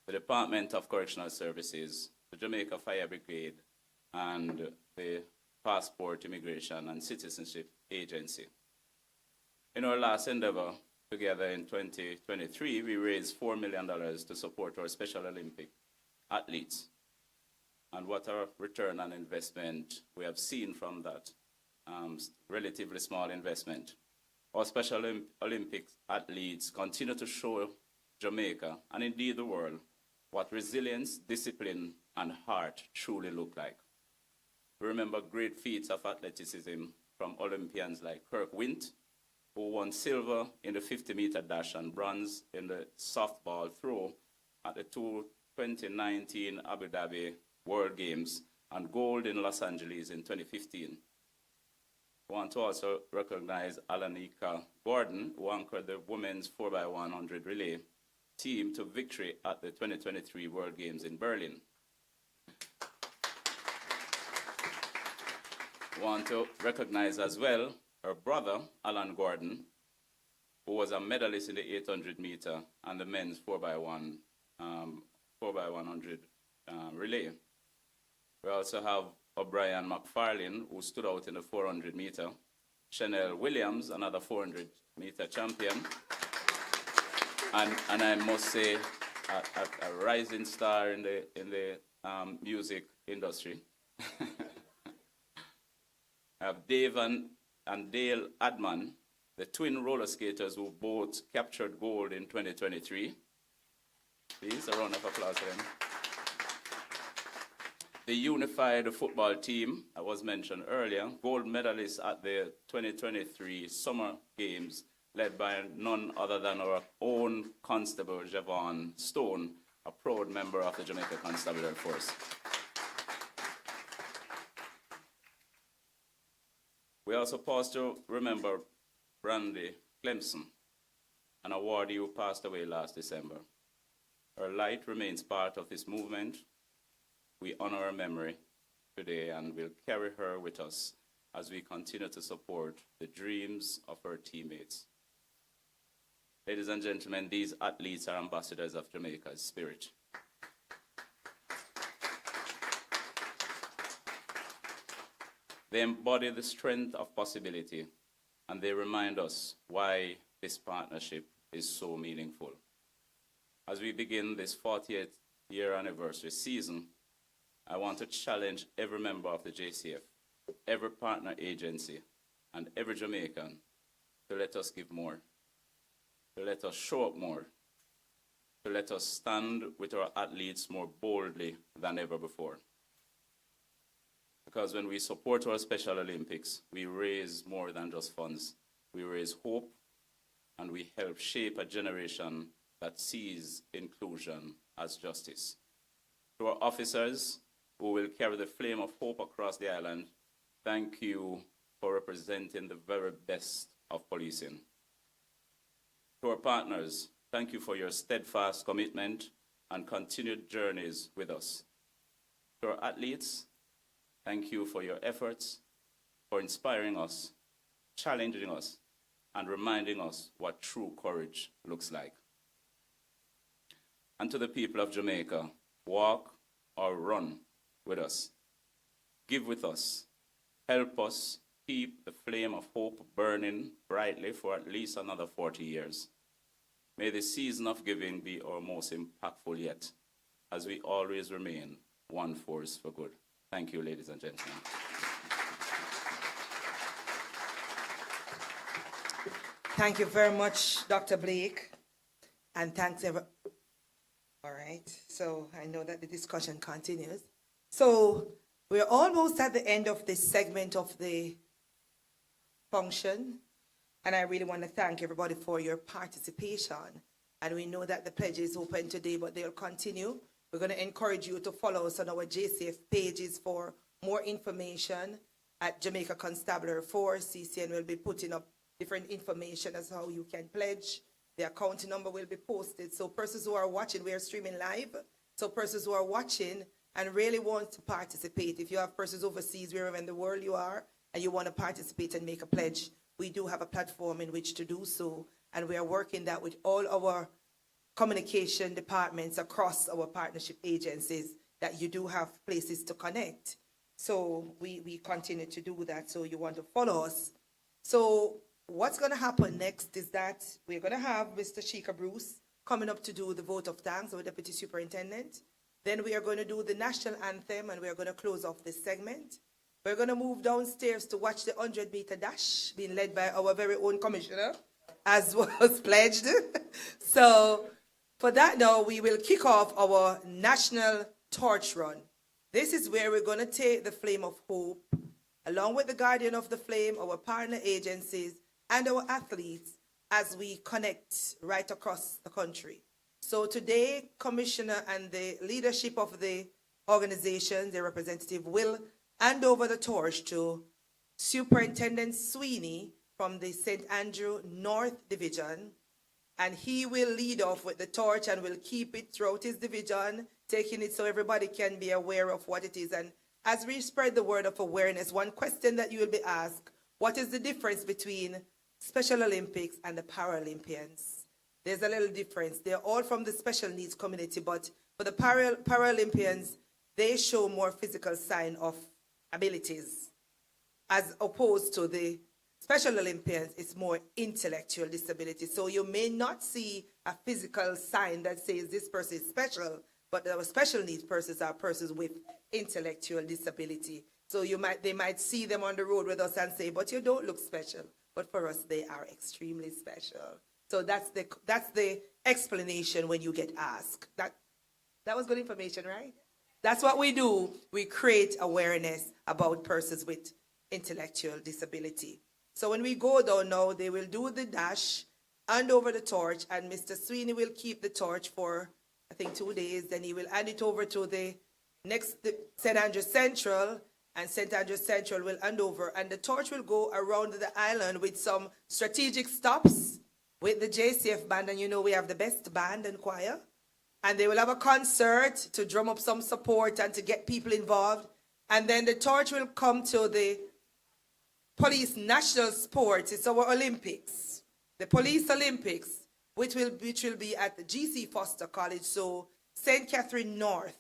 the Department of Correctional Services, the Jamaica Fire Brigade, and the Passport, Immigration, and Citizenship Agency. In our last endeavor, together in 2023, we raised $4 million to support our Special Olympic athletes. And what a return on investment we have seen from that relatively small investment. Our Special Olympics athletes continue to show Jamaica, and indeed the world, what resilience, discipline, and heart truly look like. We remember great feats of athleticism from Olympians like Kirk Wint, who won silver in the 50-meter dash and bronze in the softball throw at the 2019 Abu Dhabi World Games and gold in Los Angeles in 2015. We want to also recognize Alanika Gordon, who anchored the women's 4x100 relay team to victory at the 2023 World Games in Berlin. We want to recognize as well her brother, Alan Gordon, who was a medalist in the 800-meter and the men's 4x100 relay. We also have O'Brien McFarlane, who stood out in the 400-meter, Chanel Williams, another 400-meter champion, and I must say, a rising star in the music industry. I have Dave and Dale Adman, the twin roller skaters who both captured gold in 2023. Please, a round of applause for them. The unified football team, that was mentioned earlier, gold medalists at the 2023 Summer Games, led by none other than our own Constable Javon Stone, a proud member of the Jamaica Constabulary Force. We also pause to remember Brandy Clemson, an awardee who passed away last December. Her light remains part of this movement. We honor her memory today and will carry her with us as we continue to support the dreams of her teammates. Ladies and gentlemen, these athletes are ambassadors of Jamaica's spirit. They embody the strength of possibility, and they remind us why this partnership is so meaningful. As we begin this 40th year anniversary season, I want to challenge every member of the JCF, every partner agency, and every Jamaican to let us give more, to let us show up more, to let us stand with our athletes more boldly than ever before. Because when we support our Special Olympics, we raise more than just funds. We raise hope, and we help shape a generation that sees inclusion as justice. To our officers who will carry the flame of hope across the island, thank you for representing the very best of policing. To our partners, thank you for your steadfast commitment and continued journeys with us. To our athletes, thank you for your efforts, for inspiring us, challenging us, and reminding us what true courage looks like. And to the people of Jamaica, walk or run with us. Give with us. Help us keep the flame of hope burning brightly for at least another 40 years. May the season of giving be our most impactful yet, as we always remain one force for good. Thank you, ladies and gentlemen. Thank you very much, Dr. Blake. And thanks, all right, so I know that the discussion continues. So we're almost at the end of this segment of the function. And I really want to thank everybody for your participation. And we know that the pledge is open today, but they'll continue. We're going to encourage you to follow us on our JCF pages for more information at Jamaica Constabulary Force. CCN will be putting up different information as how you can pledge. The account number will be posted. So persons who are watching, we are streaming live. So persons who are watching and really want to participate, if you have persons overseas, wherever in the world you are, and you want to participate and make a pledge, we do have a platform in which to do so. And we are working that with all our communication departments across our partnership agencies, that you do have places to connect. So we continue to do that. So you want to follow us. So what's going to happen next is that we're going to have Mr. Sheikah Bruce coming up to do the vote of thanks, our Deputy Superintendent. Then we are going to do the national anthem, and we are going to close off this segment. We're going to move downstairs to watch the 100-meter dash being led by our very own commissioner, as was pledged. So for that now, we will kick off our national torch run. This is where we're going to take the flame of hope, along with the guardian of the flame, our partner agencies, and our athletes, as we connect right across the country. So today, Commissioner and the leadership of the organization, the representative, will hand over the torch to Superintendent Sweeney from the St. Andrew North Division, and he will lead off with the torch and will keep it throughout his division, taking it so everybody can be aware of what it is. And as we spread the word of awareness, one question that you will be asked, what is the difference between Special Olympics and the Paralympians? There's a little difference. They're all from the special needs community, but for the Paralympians, they show more physical sign of abilities, as opposed to the Special Olympians, it's more intellectual disability. So you may not see a physical sign that says this person is special, but our special needs persons are persons with intellectual disability. So they might see them on the road with us and say, but you don't look special. But for us, they are extremely special. So that's the explanation when you get asked. That was good information, right? That's what we do. We create awareness about persons with intellectual disability. So when we go down now, they will do the dash, hand over the torch, and Mr. Sweeney will keep the torch for, I think, 2 days. Then he will hand it over to the St. Andrews Central, and St. Andrews Central will hand over. And the torch will go around the island with some strategic stops with the JCF band. And you know we have the best band and choir. And they will have a concert to drum up some support and to get people involved. And then the torch will come to the police national sports. It's our Olympics, the police Olympics, which will be at the GC Foster College, so St. Catherine North.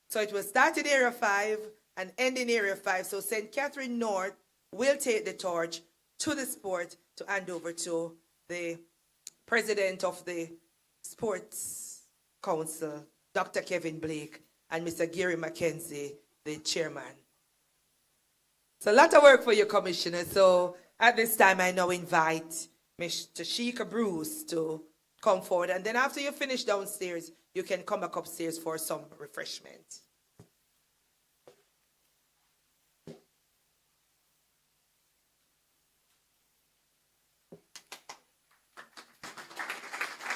So it will start in Area 5 and end in Area 5. So St. Catherine North will take the torch to the sport to hand over to the president of the Sports Council, Dr. Kevin Blake, and Mr. Gary McKenzie, the chairman. So a lot of work for you, Commissioner. So at this time, I now invite Mr. Sheikah Bruce to come forward. And then after you finish downstairs, you can come back upstairs for some refreshment.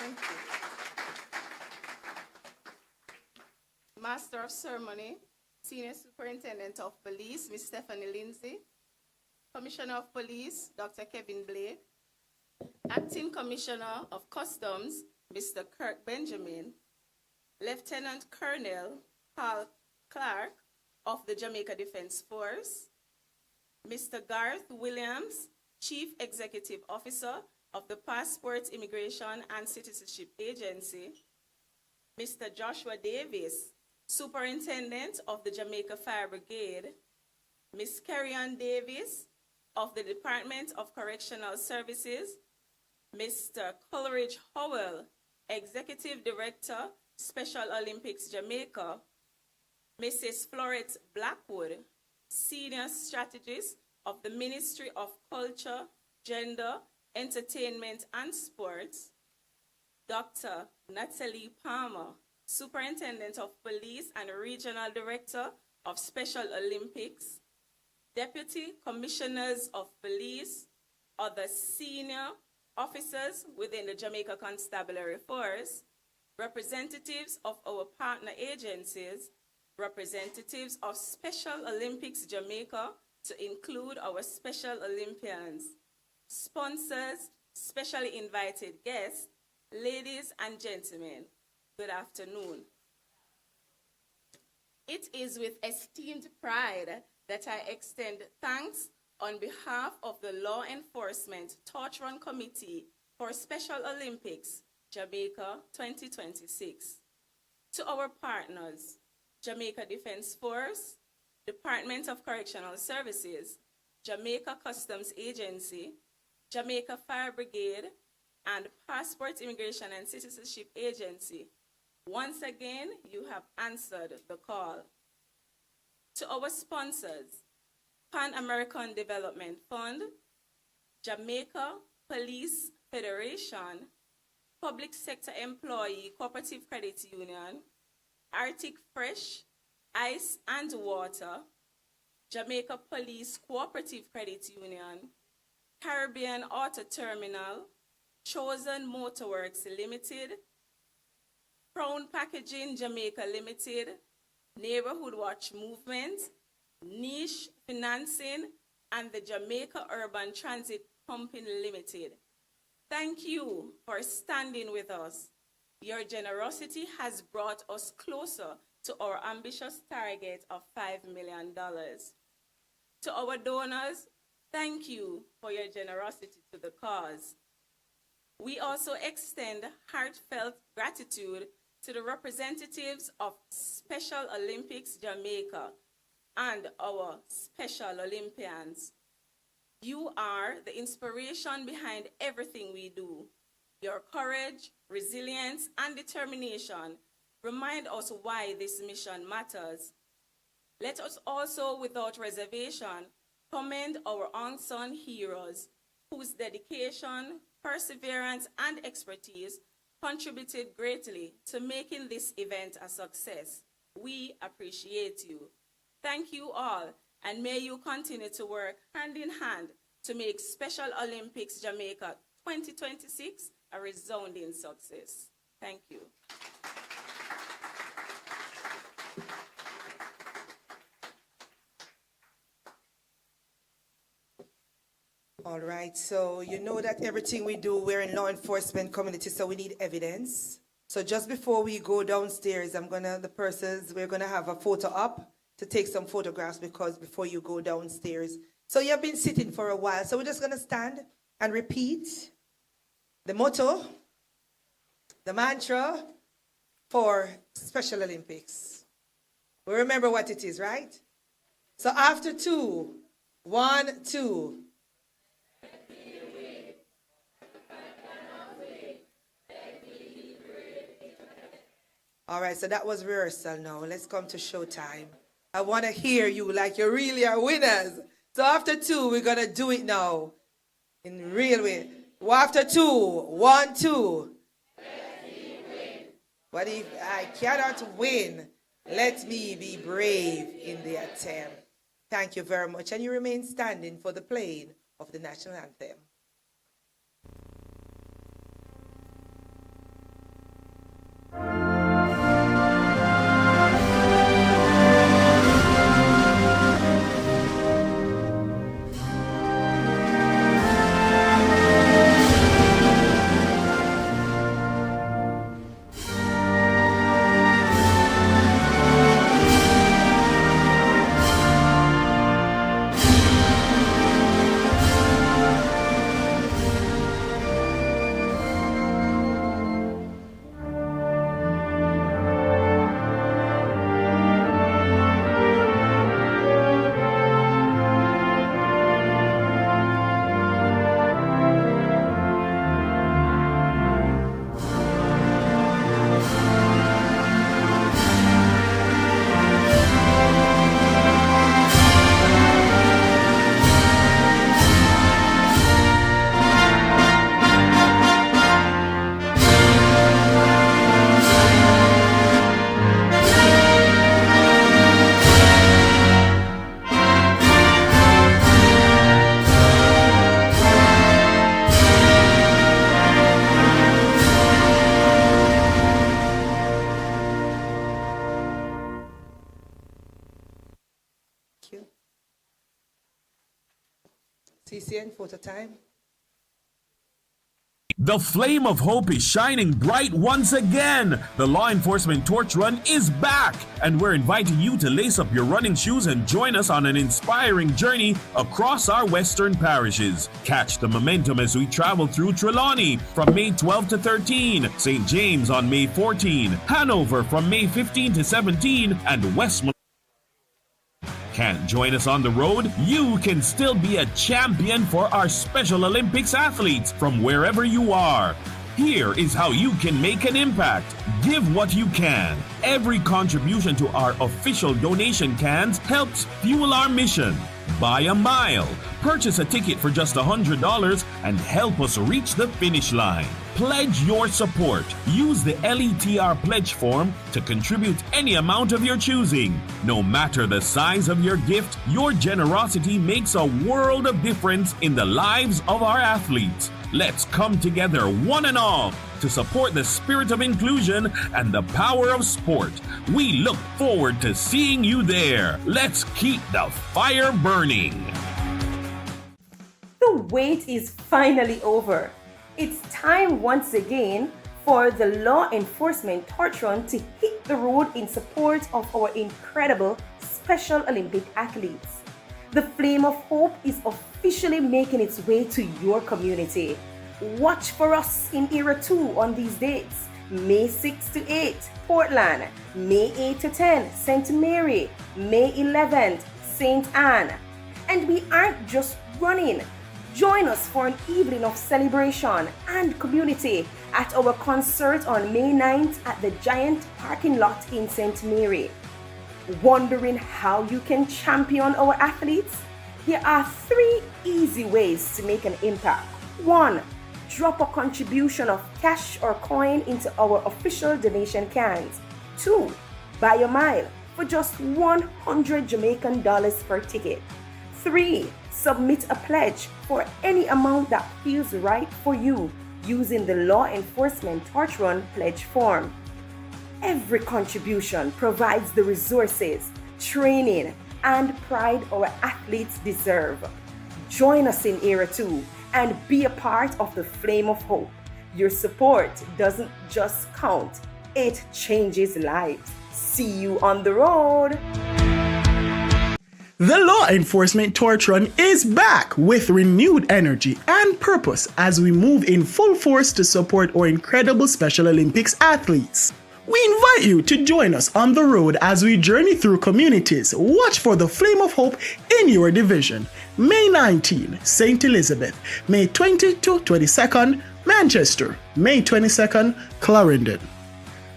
Thank you. Master of Ceremony, Senior Superintendent of Police, Ms. Stephanie Lindsay. Commissioner of Police, Dr. Kevin Blake. Acting Commissioner of Customs, Mr. Kirk Benjamin. Lieutenant Colonel Paul Clark of the Jamaica Defense Force. Mr. Garth Williams, Chief Executive Officer of the Passport, Immigration and Citizenship Agency. Mr. Joshua Davis, Superintendent of the Jamaica Fire Brigade. Ms. Carrie-Ann Davis of the Department of Correctional Services. Mr. Coleridge Howell, Executive Director, Special Olympics Jamaica. Mrs. Florette Blackwood, Senior Strategist of the Ministry of Culture, Gender, Entertainment and Sports. Dr. Natalie Palmer, Superintendent of Police and Regional Director of Special Olympics. Deputy Commissioners of Police, other senior officers within the Jamaica Constabulary Force, representatives of our partner agencies, representatives of Special Olympics Jamaica to include our Special Olympians, sponsors, specially invited guests, ladies and gentlemen, good afternoon. It is with esteemed pride that I extend thanks on behalf of the Law Enforcement Torch Run Committee for Special Olympics Jamaica 2026. To our partners, Jamaica Defense Force, Department of Correctional Services, Jamaica Customs Agency, Jamaica Fire Brigade, and Passport, Immigration and Citizenship Agency, once again, you have answered the call. To our sponsors, Pan American Development Fund, Jamaica Police Federation, Public Sector Employee Cooperative Credit Union, Arctic Fresh, Ice and Water, Jamaica Police Cooperative Credit Union, Caribbean Auto Terminal, Chosen Motorworks Limited, Crown Packaging Jamaica Limited, Neighborhood Watch Movement, Niche Financing, and the Jamaica Urban Transit Company Limited. Thank you for standing with us. Your generosity has brought us closer to our ambitious target of $5 million. To our donors, thank you for your generosity to the cause. We also extend heartfelt gratitude to the representatives of Special Olympics Jamaica and our Special Olympians. You are the inspiration behind everything we do. Your courage, resilience, and determination remind us why this mission matters. Let us also, without reservation, commend our unsung heroes whose dedication, perseverance, and expertise contributed greatly to making this event a success. We appreciate you. Thank you all, and may you continue to work hand in hand to make Special Olympics Jamaica 2026 a resounding success. Thank you. All right, so you know that everything we do, we're in law enforcement community, so we need evidence. So just before we go downstairs, we're gonna have a photo up to take some photographs because before you go downstairs. So you've been sitting for a while, so we're just gonna stand and repeat the motto, the mantra for Special Olympics. We remember what it is, right? So after 2, 1, 2. All right, so that was rehearsal now. Let's come to showtime. I want to hear you like you really are winners. So after 2, we're going to do it now in real way. Well, after 2, 1, 2. But if I cannot win, let me be brave in the attempt. Thank you very much. And you remain standing for the playing of the national anthem. CCN photo time. The flame of hope is shining bright once again. The law enforcement torch run is back, and we're inviting you to lace up your running shoes and join us on an inspiring journey across our western parishes. Catch the momentum as we travel through Trelawney from May 12 to 13, St. James on May 14, Hanover from May 15 to 17, and Westmont. Can't join us on the road? You can still be a champion for our Special Olympics athletes from wherever you are. Here is how you can make an impact. Give what you can. Every contribution to our official donation cans helps fuel our mission. Buy a mile. Purchase a ticket for just $100 and help us reach the finish line. Pledge your support. Use the LETR pledge form to contribute any amount of your choosing. No matter the size of your gift, your generosity makes a world of difference in the lives of our athletes. Let's come together, one and all, to support the spirit of inclusion and the power of sport. We look forward to seeing you there. Let's keep the fire burning. The wait is finally over. It's time once again for the law enforcement torch run to hit the road in support of our incredible Special Olympic athletes. The Flame of Hope is officially making its way to your community. Watch for us in Era 2 on these dates. May 6 to 8, Portland. May 8 to 10, St. Mary. May 11th, St. Anne. And we aren't just running. Join us for an evening of celebration and community at our concert on May 9th at the Giant parking lot in St. Mary. Wondering how you can champion our athletes? Here are 3 easy ways to make an impact. 1. Drop a contribution of cash or coin into our official donation cans. 2. Buy a mile for just $100 Jamaican dollars per ticket. 3. Submit a pledge for any amount that feels right for you using the Law Enforcement Torch Run pledge form. Every contribution provides the resources, training, and pride our athletes deserve. Join us in Era 2 and be a part of the Flame of Hope. Your support doesn't just count, it changes lives. See you on the road. The Law Enforcement Torch Run is back with renewed energy and purpose as we move in full force to support our incredible Special Olympics athletes. We invite you to join us on the road as we journey through communities. Watch for the Flame of Hope in your division. May 19, St. Elizabeth. May 20 to 22nd, Manchester. May 22nd, Clarendon.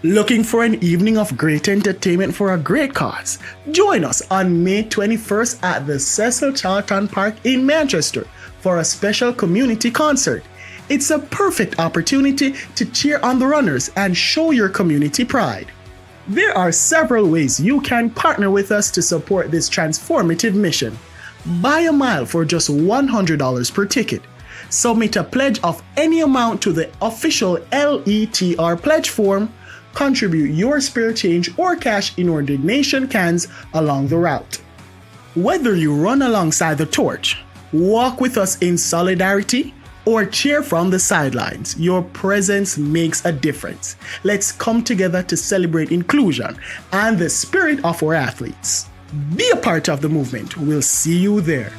Looking for an evening of great entertainment for a great cause? Join us on May 21st at the Cecil Charlton Park in Manchester for a special community concert. It's a perfect opportunity to cheer on the runners and show your community pride. There are several ways you can partner with us to support this transformative mission. Buy a mile for just $100 per ticket. Submit a pledge of any amount to the official LETR pledge form. Contribute your spare change or cash in our donation cans along the route. Whether you run alongside the torch, walk with us in solidarity, or cheer from the sidelines, your presence makes a difference. Let's come together to celebrate inclusion and the spirit of our athletes. Be a part of the movement. We'll see you there.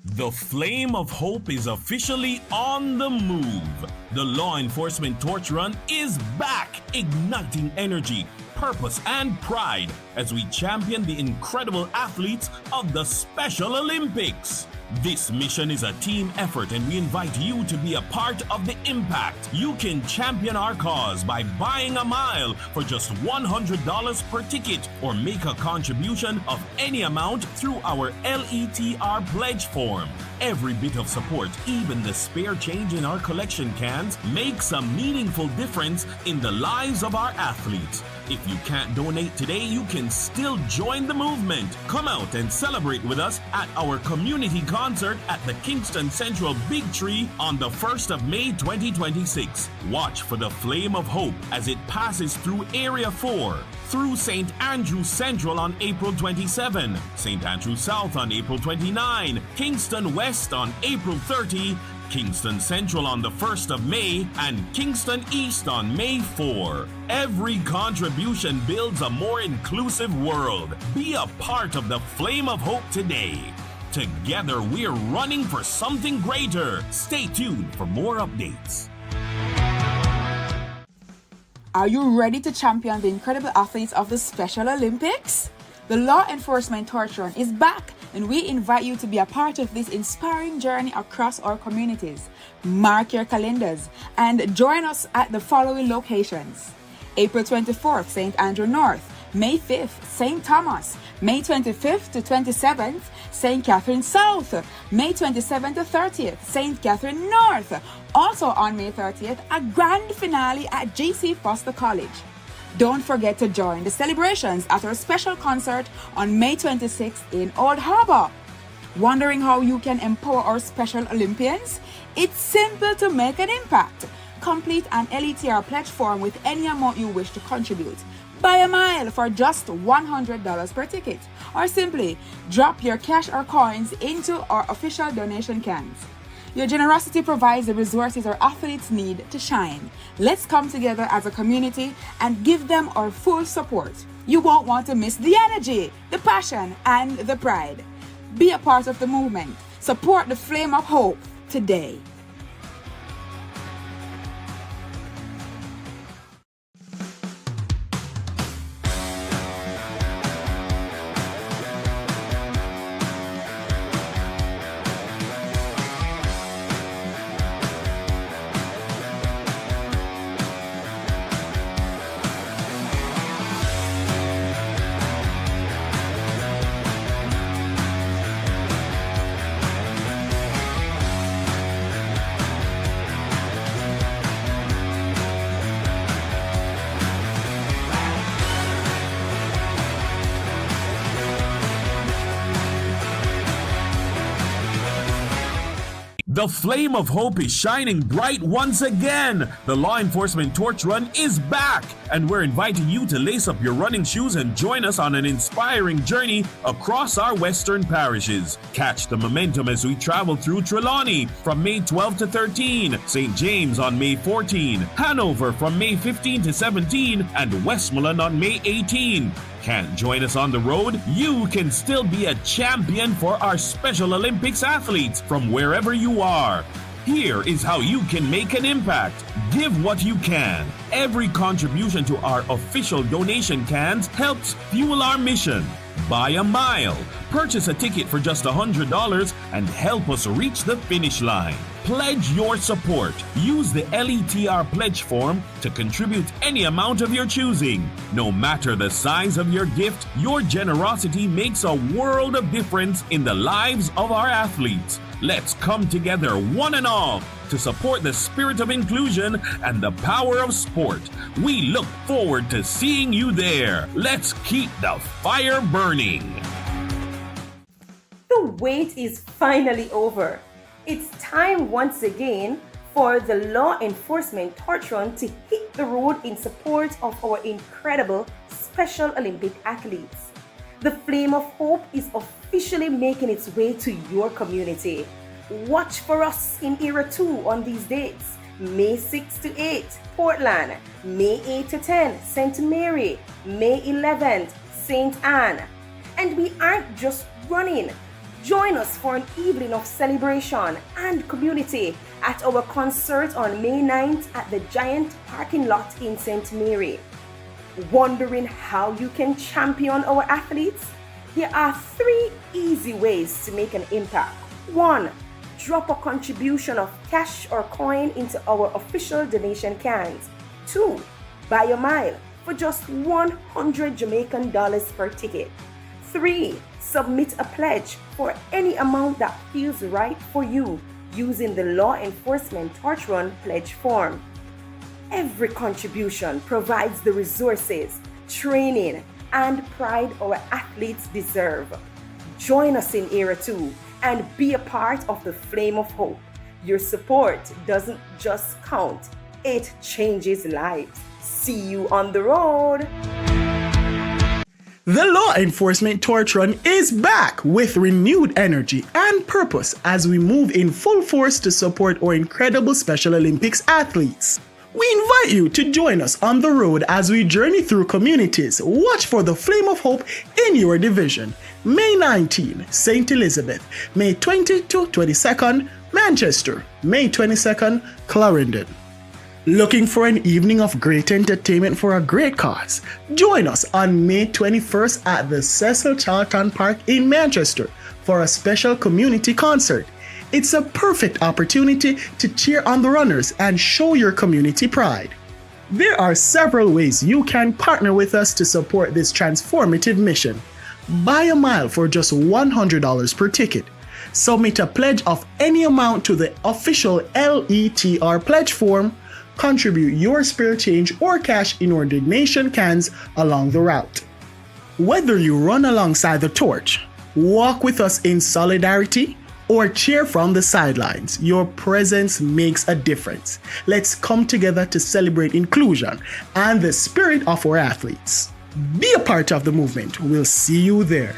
The flame of hope is officially on the move. The law enforcement torch run is back, igniting energy, purpose, and pride as we champion the incredible athletes of the Special Olympics. This mission is a team effort and we invite you to be a part of the impact. You can champion our cause by buying a mile for just $100 per ticket or make a contribution of any amount through our LETR pledge form. Every bit of support, even the spare change in our collection cans, makes a meaningful difference in the lives of our athletes. If you can't donate today, you can still join the movement. Come out and celebrate with us at our community concert at the Kingston Central Big Tree on the 1st of May 2026. Watch for the Flame of Hope as it passes through Area 4, through St. Andrew Central on April 27, St. Andrew South on April 29, Kingston West on April 30, Kingston Central on the 1st of May, and Kingston East on May 4. Every contribution builds a more inclusive world. Be a part of the Flame of Hope today. Together, we're running for something greater. Stay tuned for more updates. Are you ready to champion the incredible athletes of the Special Olympics? The Law Enforcement Torch Run is back, and we invite you to be a part of this inspiring journey across our communities. Mark your calendars and join us at the following locations: April 24th, St. Andrew North; May 5th, St. Thomas; May 25th to 27th, St. Catherine South; May 27th to 30th, St. Catherine North. Also on May 30th, a grand finale at GC Foster College. Don't forget to join the celebrations at our special concert on May 26th in Old Harbor. Wondering how you can empower our Special Olympians? It's simple to make an impact. Complete an LETR pledge form with any amount you wish to contribute. Buy a mile for just $100 per ticket, or simply drop your cash or coins into our official donation cans. Your generosity provides the resources our athletes need to shine. Let's come together as a community and give them our full support. You won't want to miss the energy, the passion, and the pride. Be a part of the movement. Support the Flame of Hope today. The Flame of Hope is shining bright once again. The Law Enforcement Torch Run is back, and we're inviting you to lace up your running shoes and join us on an inspiring journey across our western parishes. Catch the momentum as we travel through Trelawney from May 12 to 13, St. James on May 14, Hanover from May 15 to 17, and Westmoreland on May 18. Can't join us on the road? You can still be a champion for our Special Olympics athletes from wherever you are. Here is how you can make an impact. Give what you can. Every contribution to our official donation cans helps fuel our mission. Buy a mile. Purchase a ticket for just $100 and help us reach the finish line. Pledge your support. Use the LETR pledge form to contribute any amount of your choosing. No matter the size of your gift, your generosity makes a world of difference in the lives of our athletes. Let's come together, one and all, to support the spirit of inclusion and the power of sport. We look forward to seeing you there. Let's keep the fire burning. The wait is finally over. It's time once again for the law enforcement torch run to hit the road in support of our incredible Special Olympic athletes. The Flame of Hope is officially making its way to your community. Watch for us in Era 2 on these dates. May 6 to 8, Portland. May 8 to 10, St. Mary. May 11th, St. Anne. And we aren't just running. Join us for an evening of celebration and community at our concert on May 9th at the Giant parking lot in St. Mary. Wondering how you can champion our athletes? There are 3 easy ways to make an impact. 1. Drop a contribution of cash or coin into our official donation cans. 2. Buy a mile for just 100 Jamaican dollars per ticket. 3. Submit a pledge for any amount that feels right for you using the Law Enforcement Torch Run pledge form. Every contribution provides the resources, training, and pride our athletes deserve. Join us in Era 2 and be a part of the Flame of Hope. Your support doesn't just count, it changes lives. See you on the road. The Law Enforcement Torch Run is back with renewed energy and purpose as we move in full force to support our incredible Special Olympics athletes. We invite you to join us on the road as we journey through communities. Watch for the Flame of Hope in your division. May 19, St. Elizabeth. May 20 to 22nd, Manchester. May 22nd, Clarendon. Looking for an evening of great entertainment for a great cause? Join us on May 21st at the Cecil Charlton Park in Manchester for a special community concert. It's a perfect opportunity to cheer on the runners and show your community pride. There are several ways you can partner with us to support this transformative mission. Buy a mile for just $100 per ticket. Submit a pledge of any amount to the official LETR pledge form. Contribute your spare change or cash in our donation cans along the route. Whether you run alongside the torch, walk with us in solidarity, or cheer from the sidelines, your presence makes a difference. Let's come together to celebrate inclusion and the spirit of our athletes. Be a part of the movement. We'll see you there.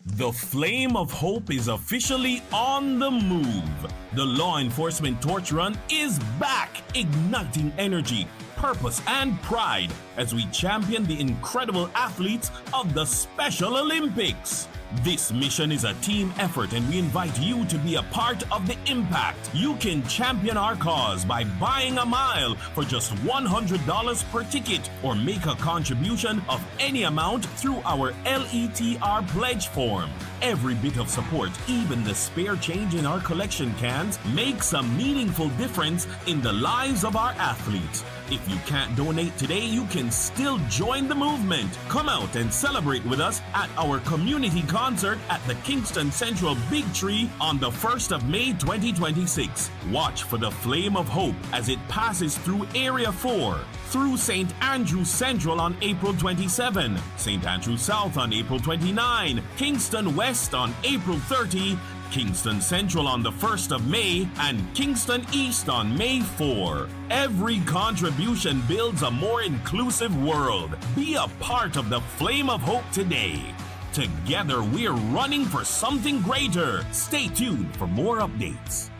The Flame of Hope is officially on the move. The Law Enforcement Torch Run is back, igniting energy, purpose, and pride as we champion the incredible athletes of the Special Olympics. This mission is a team effort and we invite you to be a part of the impact. You can champion our cause by buying a mile for just $100 per ticket or make a contribution of any amount through our LETR pledge form. Every bit of support, even the spare change in our collection cans, makes a meaningful difference in the lives of our athletes. If you can't donate today, you can still join the movement. Come out and celebrate with us at our community concert at the Kingston Central Big Tree on the 1st of May 2026. Watch for the Flame of Hope as it passes through Area 4, through St. Andrew Central on April 27, St. Andrew South on April 29, Kingston West on April 30, Kingston Central on the 1st of May, and Kingston East on May 4. Every contribution builds a more inclusive world. Be a part of the Flame of Hope today. Together, we're running for something greater. Stay tuned for more updates.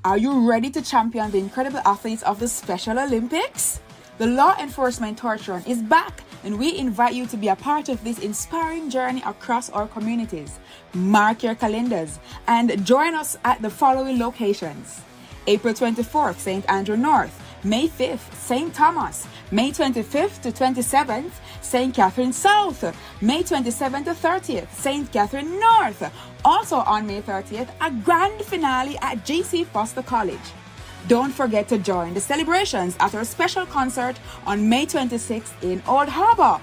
Are you ready to champion the incredible athletes of the Special Olympics? The Law Enforcement Torch Run is back, and we invite you to be a part of this inspiring journey across our communities. Mark your calendars and join us at the following locations: April 24th, St. Andrew North; May 5th, St. Thomas; May 25th to 27th, St. Catherine South; May 27th to 30th, St. Catherine North. Also on May 30th, a grand finale at GC Foster College. Don't forget to join the celebrations at our special concert on May 26th in Old Harbour.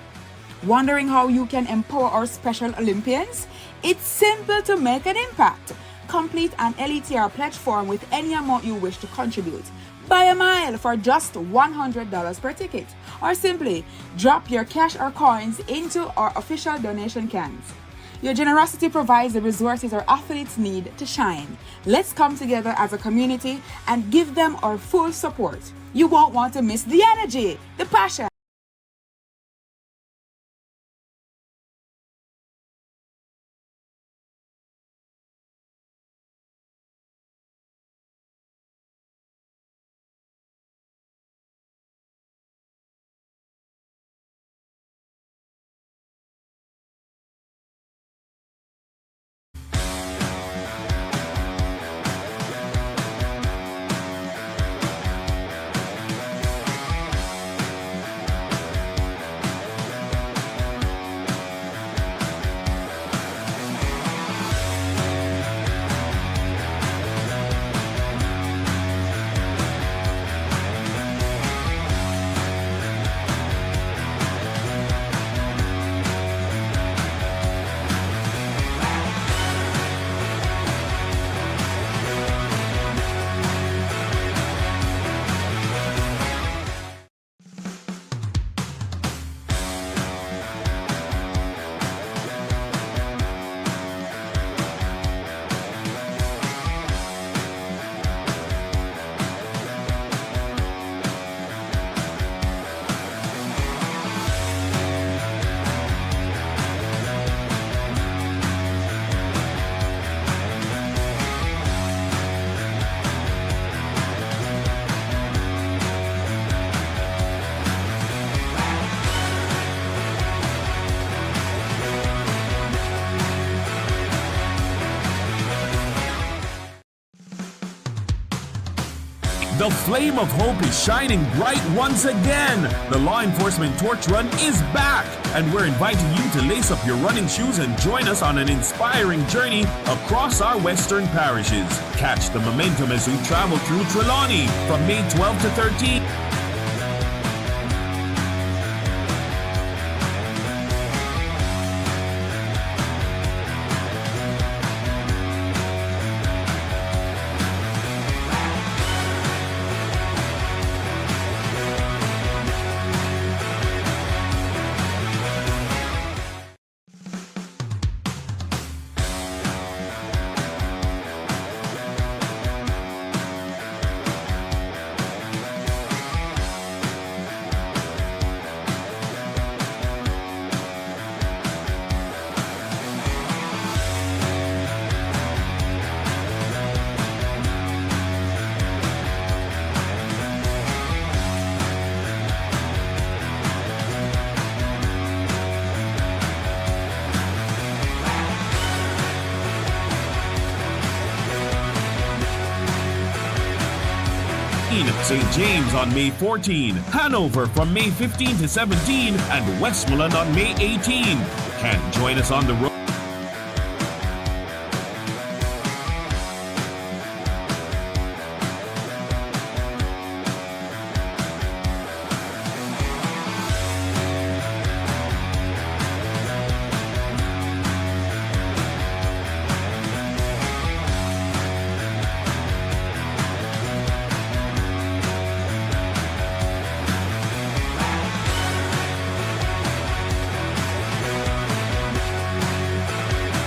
Wondering how you can empower our Special Olympians? It's simple to make an impact. Complete an LETR pledge form with any amount you wish to contribute. Buy a mile for just $100 per ticket, or simply drop your cash or coins into our official donation cans. Your generosity provides the resources our athletes need to shine. Let's come together as a community and give them our full support. You won't want to miss the energy, the passion. The flame of hope is shining bright once again. The Law Enforcement Torch Run is back, and we're inviting you to lace up your running shoes and join us on an inspiring journey across our western parishes. Catch the momentum as we travel through Trelawney from May 12 to 13. St. James on May 14, Hanover from May 15 to 17, and Westmoreland on May 18. Can't join us on the road?